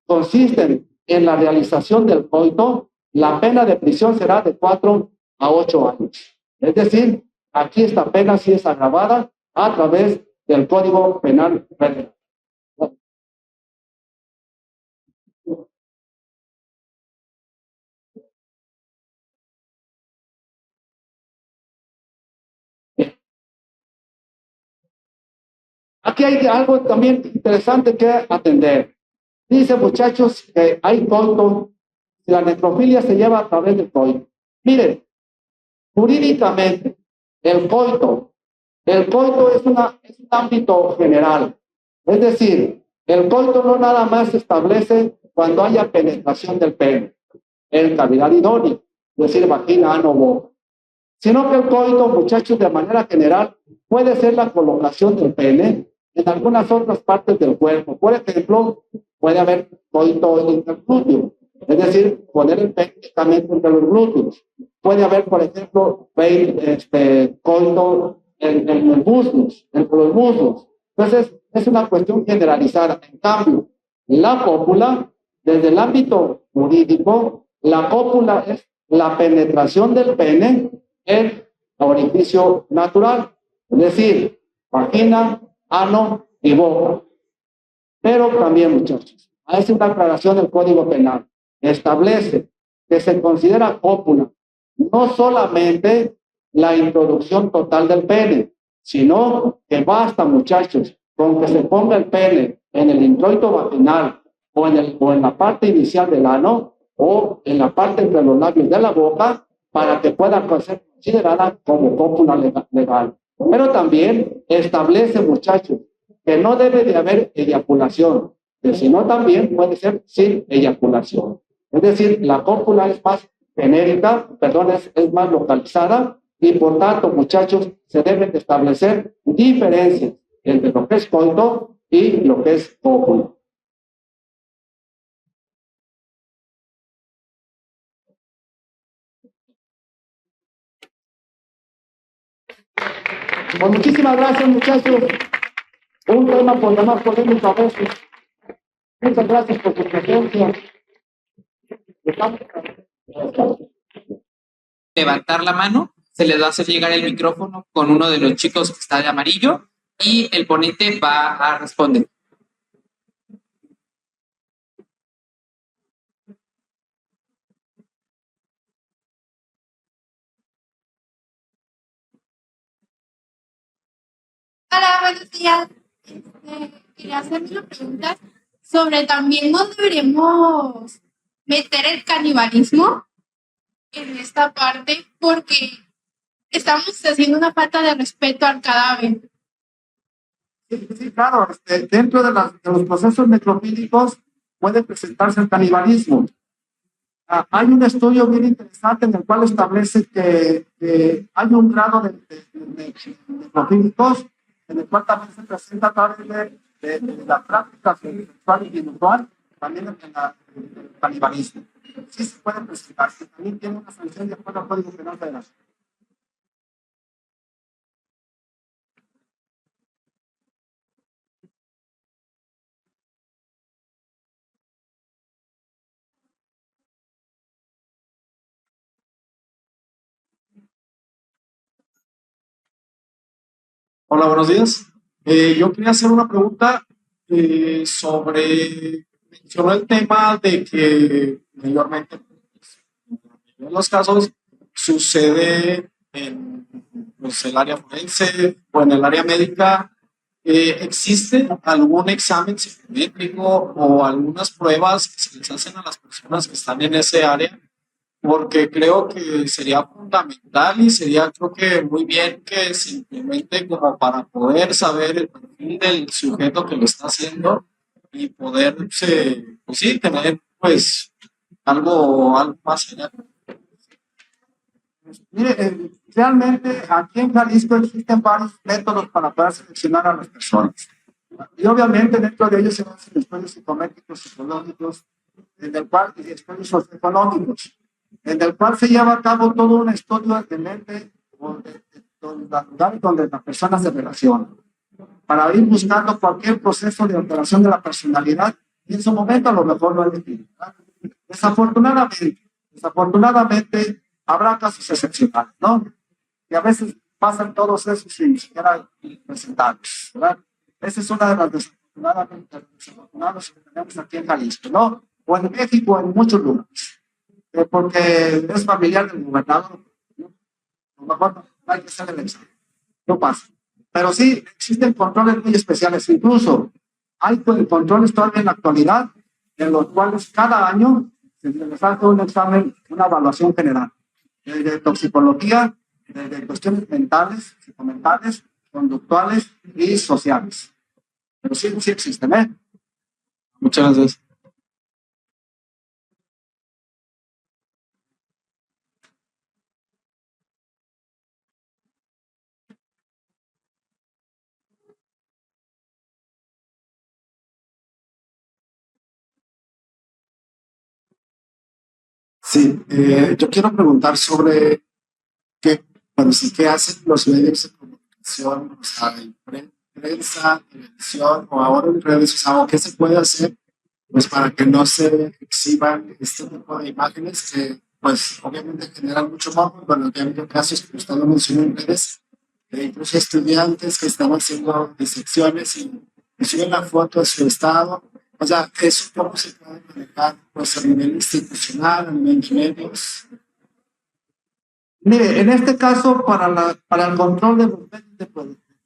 consisten en la realización del coito, la pena de prisión será de 4 a 8 años. Es decir, aquí esta pena sí es agravada a través del Código Penal Federal. Aquí hay algo también interesante que atender. Dice, muchachos, que hay coito, si la necrofilia se lleva a través del coito. Miren, jurídicamente, el coito es un ámbito general. Es decir, el coito no nada más se establece cuando haya penetración del pene en cavidad idónea, es decir, vagina, ano, boca. Sino que el coito, muchachos, de manera general, puede ser la colocación del pene en algunas otras partes del cuerpo. Por ejemplo, puede haber coito interglúteo, es decir, poner el pene directamente entre los glúteos. Puede haber, por ejemplo, coito en los muslos, entre los muslos. Entonces, es una cuestión generalizada. En cambio, la cópula, desde el ámbito jurídico, la cópula es la penetración del pene en orificio natural, es decir, vagina, ano y boca. Pero también, muchachos, hace una aclaración del Código Penal. Establece que se considera cópula no solamente la introducción total del pene, sino que basta, muchachos, con que se ponga el pene en el introito vaginal o en la parte inicial del ano o en la parte entre los labios de la boca para que pueda ser considerada como cópula legal. Pero también establece, muchachos, que no debe de haber eyaculación, que sino también puede ser sin eyaculación. Es decir, la cópula es más genérica, perdón, es más localizada y por tanto, muchachos, se deben de establecer diferencias entre lo que es coito y lo que es cópula. Pues muchísimas gracias, muchachos. Un tema por demás polémico a veces. Muchas gracias por su presencia. levantar la mano, se les va a hacer llegar el micrófono con uno de los chicos que está de amarillo y el ponente va a responder. Hola, buenos días. Quería hacerme una pregunta sobre también no deberíamos meter el canibalismo en esta parte porque estamos haciendo una falta de respeto al cadáver. Sí, claro, dentro de los procesos necrofílicos puede presentarse el canibalismo. Hay un estudio bien interesante en el cual establece que hay un grado de necrofílicos en el cual también se presenta a través de la práctica sexual y inusual, también en el canibalismo. Sí se puede presentar, también tiene una sanción de acuerdo al Código Penal Federal. Hola, buenos días. Yo quería hacer una pregunta mencionó el tema de que mayormente en los casos sucede en pues, el área forense o en el área médica. ¿Existe algún examen psicométrico o algunas pruebas que se les hacen a las personas que están en ese área? Porque creo que sería fundamental y sería, creo que muy bien que se implemente como para poder saber el perfil del sujeto que lo está haciendo y poder, pues sí, tener pues algo más allá. Mire, realmente aquí en Jalisco existen varios métodos para poder seleccionar a las personas. Y obviamente dentro de ellos se hacen estudios psicométricos, psicológicos, en el cual, y estudios socioeconómicos, en el cual se lleva a cabo todo un estudio de mente donde la persona se relaciona, para ir buscando cualquier proceso de alteración de la personalidad, y en su momento a lo mejor no es difícil. Desafortunadamente, habrá casos excepcionales, ¿no? Y a veces pasan todos esos sin siquiera presentarlos, ¿verdad? Esa es una de las desafortunadas que tenemos aquí en Jalisco, ¿no? O en México, en muchos lugares. Porque es familiar del gobernador, ¿no? A lo mejor no hay que hacer el examen, no pasa. Pero sí, existen controles muy especiales, incluso hay controles todavía en la actualidad, en los cuales cada año se les hace un examen, una evaluación general, de toxicología, de cuestiones mentales, psicomentales, conductuales y sociales. Pero sí, sí existen, ¿eh? Muchas gracias. Sí, yo quiero preguntar sobre qué, bueno, sí, qué hacen los medios de comunicación, o sea, prensa, televisión o ahora en redes, o sea, o qué se puede hacer pues para que no se exhiban este tipo de imágenes que pues obviamente generan mucho morbo. Bueno, ya ha habido casos que usted lo mencionó en redes, de incluso estudiantes que estaban haciendo disecciones y suben la foto de su estado. O sea, eso cómo se puede manejar pues a nivel institucional, a nivel de medios. Mire, en este caso, para el control de los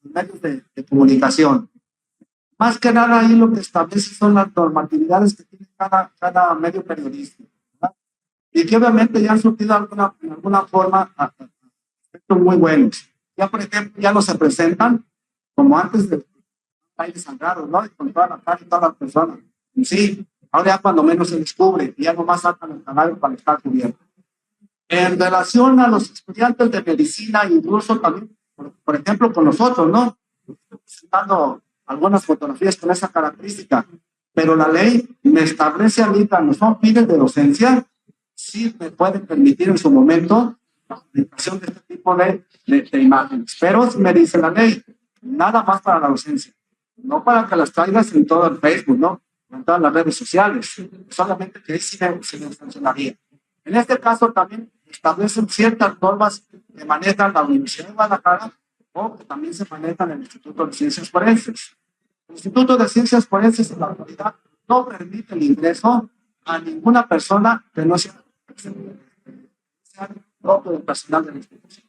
medios de comunicación, más que nada ahí lo que establece son las normatividades que tiene cada medio periodístico, ¿verdad? Y que obviamente ya han surtido en alguna forma aspectos muy buenos. Ya, por ejemplo, ya no se presentan como antes de bailes sangrados, ¿no? Y con toda la cara y todas las personas. Y sí, ahora ya cuando menos se descubre y ya nomás sacan el canal para estar cubierto. En relación a los estudiantes de medicina, incluso también, por ejemplo, con nosotros, ¿no? Estoy presentando algunas fotografías con esa característica, pero la ley me establece a mí, cuando son fines de docencia, sí me puede permitir en su momento la publicación de este tipo de imágenes. Pero me dice la ley, nada más para la docencia, no para que las traigas en todo el Facebook, ¿no? En todas las redes sociales, solamente que ahí sí me funcionaría. En este caso también establecen ciertas normas que manejan la Universidad de Guadalajara o que también se manejan en el Instituto de Ciencias Forenses. El Instituto de Ciencias Forenses en la actualidad no permite el ingreso a ninguna persona que no sea propio del personal de la institución.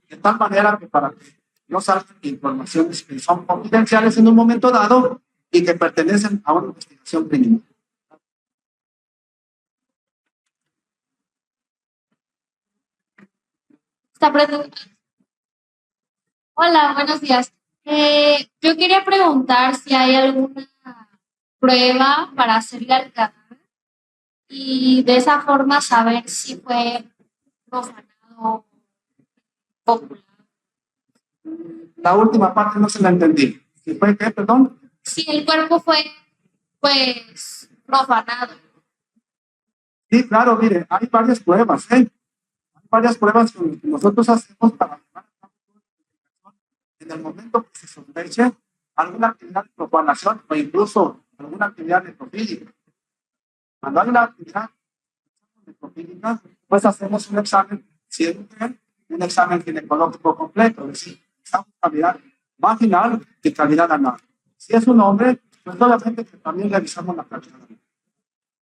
De tal manera que para que no salgan informaciones que son confidenciales en un momento dado y que pertenecen a una investigación criminal. Esta pregunta. Hola, buenos días. Yo quería preguntar si hay alguna prueba para hacerle al cadáver y de esa forma saber si fue profanado o popular. La última parte no se la entendí. ¿Si fue qué, perdón? Si el cuerpo fue, pues, profanado. Sí, claro, mire, hay varias pruebas, ¿eh? Hay varias pruebas que nosotros hacemos para llevar a cabo una investigación en el momento que se sospeche alguna actividad de profanación o incluso alguna actividad necrofílica. Cuando hay una actividad necrofílica, pues hacemos un examen, siempre un examen ginecológico completo, es decir, examen de calidad vaginal y calidad anal. Si es un hombre, pues obviamente que también revisamos la calidad anal.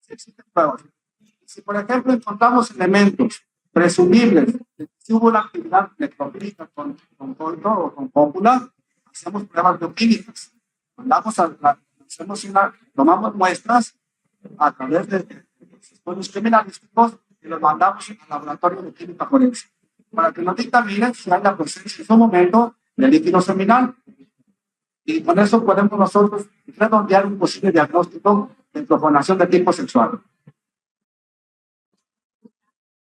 Si existen pruebas. Si, por ejemplo, encontramos elementos presumibles de que si hubo una actividad necrofílica con coito o con cópula, hacemos pruebas bioquímicas. Tomamos muestras a través de los estudios criminalísticos y los mandamos al laboratorio de química forense para que nos dictaminen si hay la presencia en su momento de líquido seminal. Y con eso podemos nosotros redondear un posible diagnóstico de profanación de tipo sexual.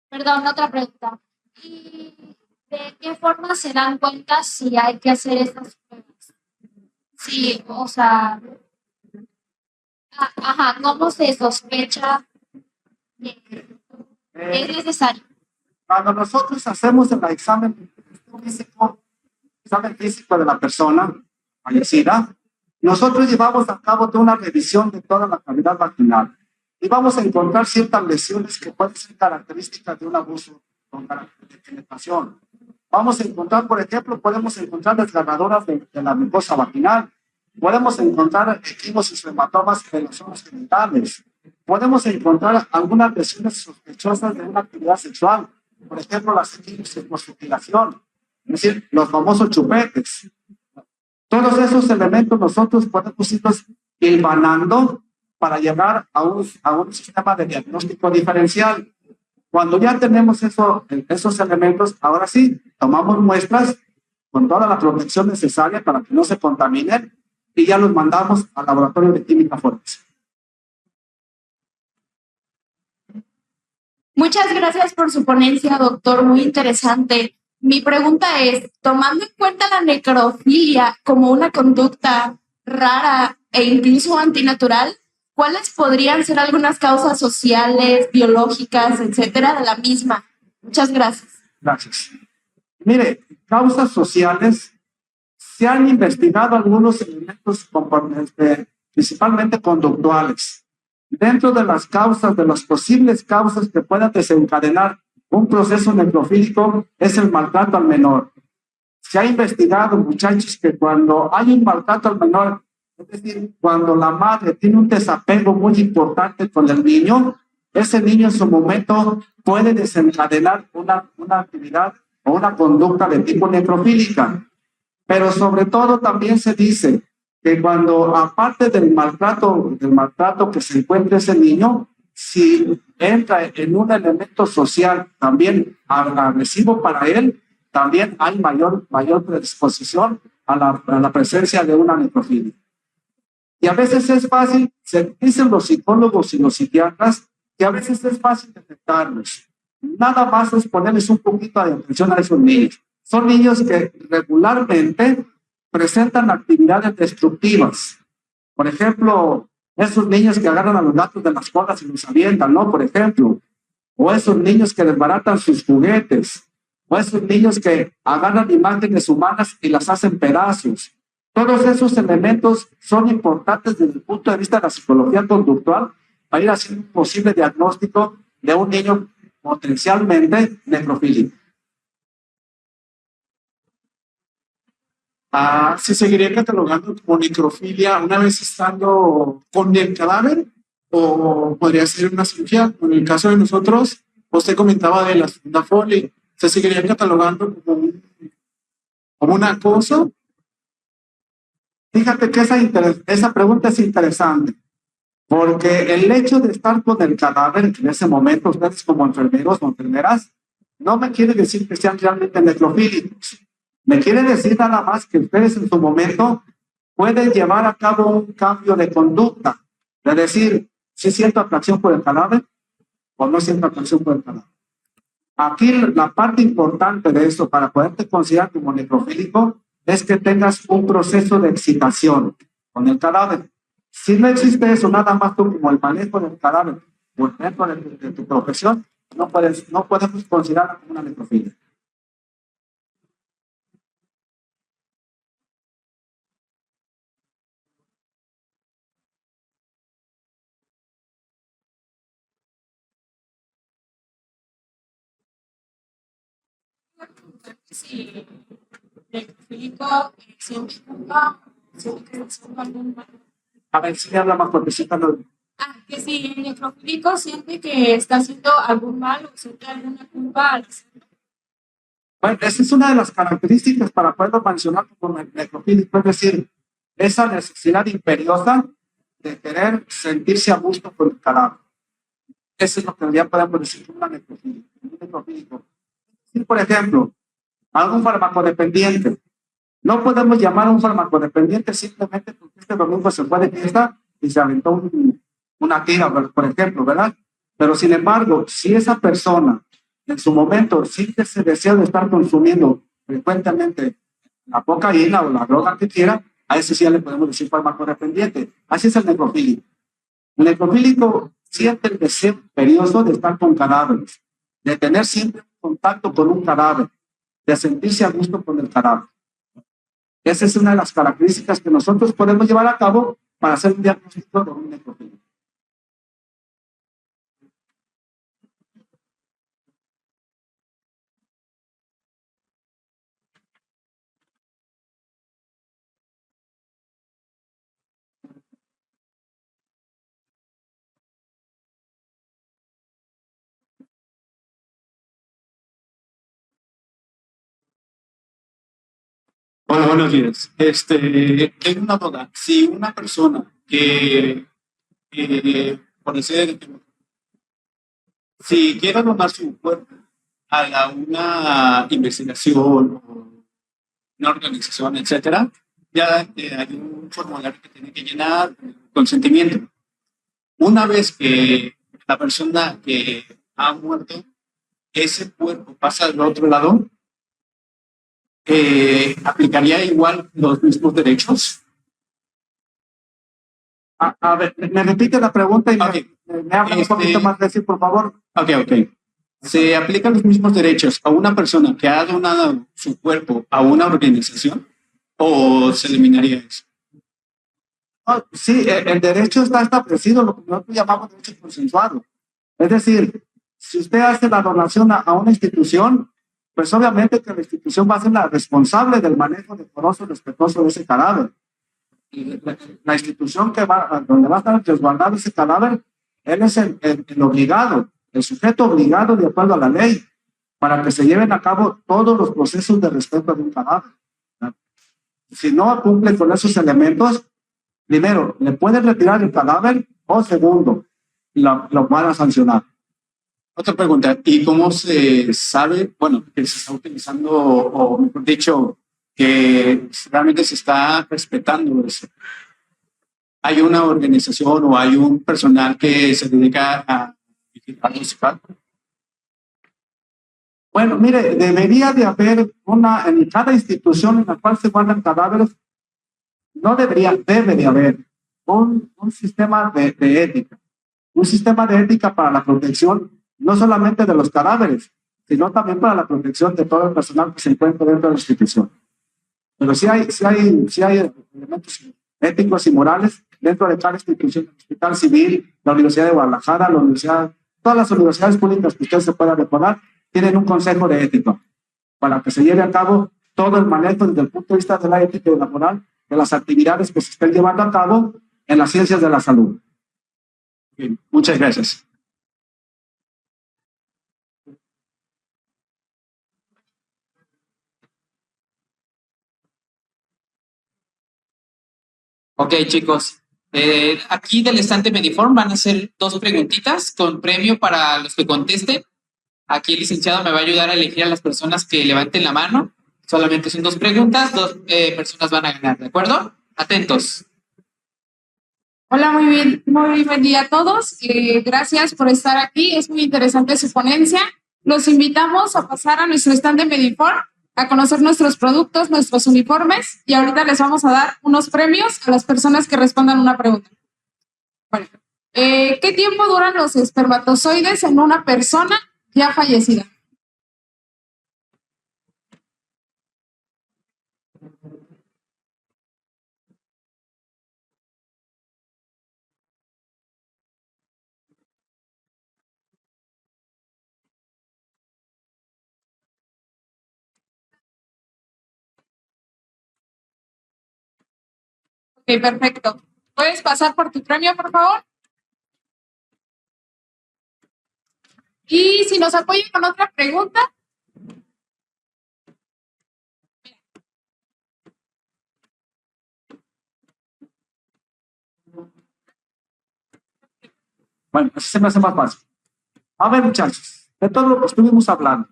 Perdón, otra pregunta. ¿Y de qué forma se dan cuenta si hay que hacer estas pruebas? Sí, o sea, ajá, ¿cómo se sospecha que es necesario? Cuando nosotros hacemos el examen físico de la persona fallecida, nosotros llevamos a cabo toda una revisión de toda la cavidad vaginal y vamos a encontrar ciertas lesiones que pueden ser características de un abuso con carácter de penetración. Vamos a encontrar, por ejemplo, podemos encontrar desgarradoras de la mucosa vaginal, podemos encontrar equimosis y hematomas en los órganos genitales, podemos encontrar algunas lesiones sospechosas de una actividad sexual, por ejemplo, las equimosis por mutilación, es decir, los famosos chupetes. Todos esos elementos nosotros podemos irlos hilvanando para llegar a un sistema de diagnóstico diferencial. Cuando ya tenemos esos elementos, ahora sí, tomamos muestras con toda la protección necesaria para que no se contaminen y ya los mandamos al laboratorio de química forense. Muchas gracias por su ponencia, doctor, muy interesante. Mi pregunta es, tomando en cuenta la necrofilia como una conducta rara e incluso antinatural, ¿cuáles podrían ser algunas causas sociales, biológicas, etcétera, de la misma? Muchas gracias. Gracias. Mire, causas sociales, se han investigado algunos elementos principalmente conductuales. Dentro de las causas, de las posibles causas que puedan desencadenar un proceso necrofílico, es el maltrato al menor. Se ha investigado, muchachos, que cuando hay un maltrato al menor, es decir, cuando la madre tiene un desapego muy importante con el niño, ese niño en su momento puede desencadenar una actividad o una conducta de tipo necrofílica. Pero sobre todo también se dice que cuando, aparte del maltrato que se encuentra ese niño, si entra en un elemento social también agresivo para él, también hay mayor predisposición a la presencia de una necrofilia. Y a veces es fácil, se dicen los psicólogos y los psiquiatras, que a veces es fácil detectarlos. Nada más es ponerles un poquito de atención a esos niños. Son niños que regularmente presentan actividades destructivas. Por ejemplo, esos niños que agarran a los gatos de las colas y los avientan, ¿no? Por ejemplo. O esos niños que desbaratan sus juguetes. O esos niños que agarran imágenes humanas y las hacen pedazos. Todos esos elementos son importantes desde el punto de vista de la psicología conductual para ir haciendo un posible diagnóstico de un niño potencialmente necrofílico. ¿Se seguiría catalogando como necrofilia una vez estando con el cadáver? ¿O podría ser una cirugía? En el caso de nosotros, usted comentaba de la segunda folia, ¿se seguiría catalogando como un acoso? Fíjate que esa pregunta es interesante, porque el hecho de estar con el cadáver en ese momento, ustedes como enfermeros o enfermeras, no me quiere decir que sean realmente necrofílicos. Me quiere decir nada más que ustedes en su momento pueden llevar a cabo un cambio de conducta, es decir, si siento atracción por el cadáver o no siento atracción por el cadáver. Aquí la parte importante de eso para poderte considerar como necrofílico es que tengas un proceso de excitación con el cadáver. Si no existe eso, nada más tú como el manejo del cadáver por dentro de tu profesión, no podemos considerarla como una necrofilia. Si necrofílico siente culpa, siente que está haciendo algún mal. A ver si me habla más fuertecita. Que si el necrofílico siente que está haciendo algún mal o siente alguna culpa al hacerlo. Bueno, esa es una de las características para poderlo mencionar como necrofílico, es decir, esa necesidad imperiosa de querer sentirse a gusto con el cadáver. Eso es lo que ya podemos decir como un necrofílico. Si, por ejemplo, algún farmacodependiente, no podemos llamar a un farmacodependiente simplemente porque este domingo se fue de fiesta y se aventó una tira, por ejemplo, ¿verdad? Pero sin embargo, si esa persona en su momento siente ese deseo de estar consumiendo frecuentemente la cocaína o la droga que quiera, a ese sí ya le podemos decir farmacodependiente. Así es el necrofílico. El necrofílico siente el deseo imperioso de estar con cadáveres, de tener siempre contacto con un cadáver, de sentirse a gusto con el cadáver. Esa es una de las características que nosotros podemos llevar a cabo para hacer un diagnóstico de un necrofílico. Hola, buenos días. Tengo una duda. Si una persona que, por decir, si quiere donar su cuerpo a una investigación o una organización, etcétera, ya hay un formulario que tiene que llenar, consentimiento. Una vez que la persona que ha muerto, ese cuerpo pasa al otro lado, ¿aplicaría igual los mismos derechos? A ver, me repite la pregunta y me habla un poquito más de decir, por favor. Ok. ¿Se aplican los mismos derechos a una persona que ha donado su cuerpo a una organización o se eliminaría eso? Sí, el derecho está establecido, lo que nosotros llamamos derecho consensuado. Es decir, si usted hace la donación a una institución, pues obviamente que la institución va a ser la responsable del manejo decoroso y respetuoso de ese cadáver. Y la institución donde va a estar resguardado ese cadáver, él es el obligado, el sujeto obligado de acuerdo a la ley, para que se lleven a cabo todos los procesos de respeto de un cadáver. Si no cumple con esos elementos, primero, le pueden retirar el cadáver o segundo, lo van a sancionar. Otra pregunta, ¿y cómo se sabe, bueno, que se está utilizando, o mejor dicho, que realmente se está respetando eso? ¿Hay una organización o hay un personal que se dedica a participar? Bueno, mire, debería de haber en cada institución en la cual se guardan cadáveres, debe de haber un sistema de ética, un sistema de ética para la protección no solamente de los cadáveres, sino también para la protección de todo el personal que se encuentra dentro de la institución. Pero sí hay elementos éticos y morales dentro de cada institución, el Hospital Civil, la Universidad de Guadalajara, la Universidad Todas las universidades públicas que ustedes se puedan recordar tienen un consejo de ética para que se lleve a cabo todo el manejo desde el punto de vista de la ética y laboral de las actividades que se estén llevando a cabo en las ciencias de la salud. Bien, muchas gracias. Ok, chicos. Aquí del estante Mediform van a ser 2 preguntitas con premio para los que contesten. Aquí el licenciado me va a ayudar a elegir a las personas que levanten la mano. Solamente son 2 preguntas, 2 personas van a ganar, ¿de acuerdo? Atentos. Hola, muy buen día a todos. Gracias por estar aquí. Es muy interesante su ponencia. Los invitamos a pasar a nuestro stand de Mediform, a conocer nuestros productos, nuestros uniformes, y ahorita les vamos a dar unos premios a las personas que respondan una pregunta. Bueno, ¿qué tiempo duran los espermatozoides en una persona ya fallecida? Ok, perfecto. ¿Puedes pasar por tu premio, por favor? Y si nos apoyan con otra pregunta. Bueno, así se me hace más fácil. A ver, muchachos, de todo lo que estuvimos hablando,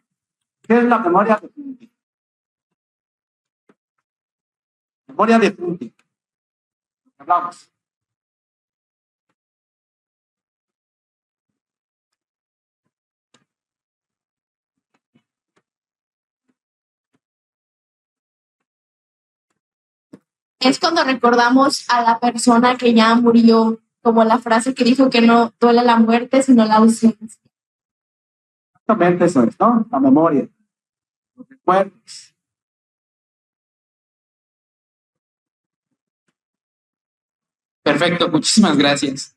¿qué es la memoria de Funke? Memoria de Funke. Hablamos. Es cuando recordamos a la persona que ya murió, como la frase que dijo que no duele la muerte, sino la ausencia. Exactamente eso es, ¿no? La memoria. Los recuerdos. Perfecto, muchísimas gracias.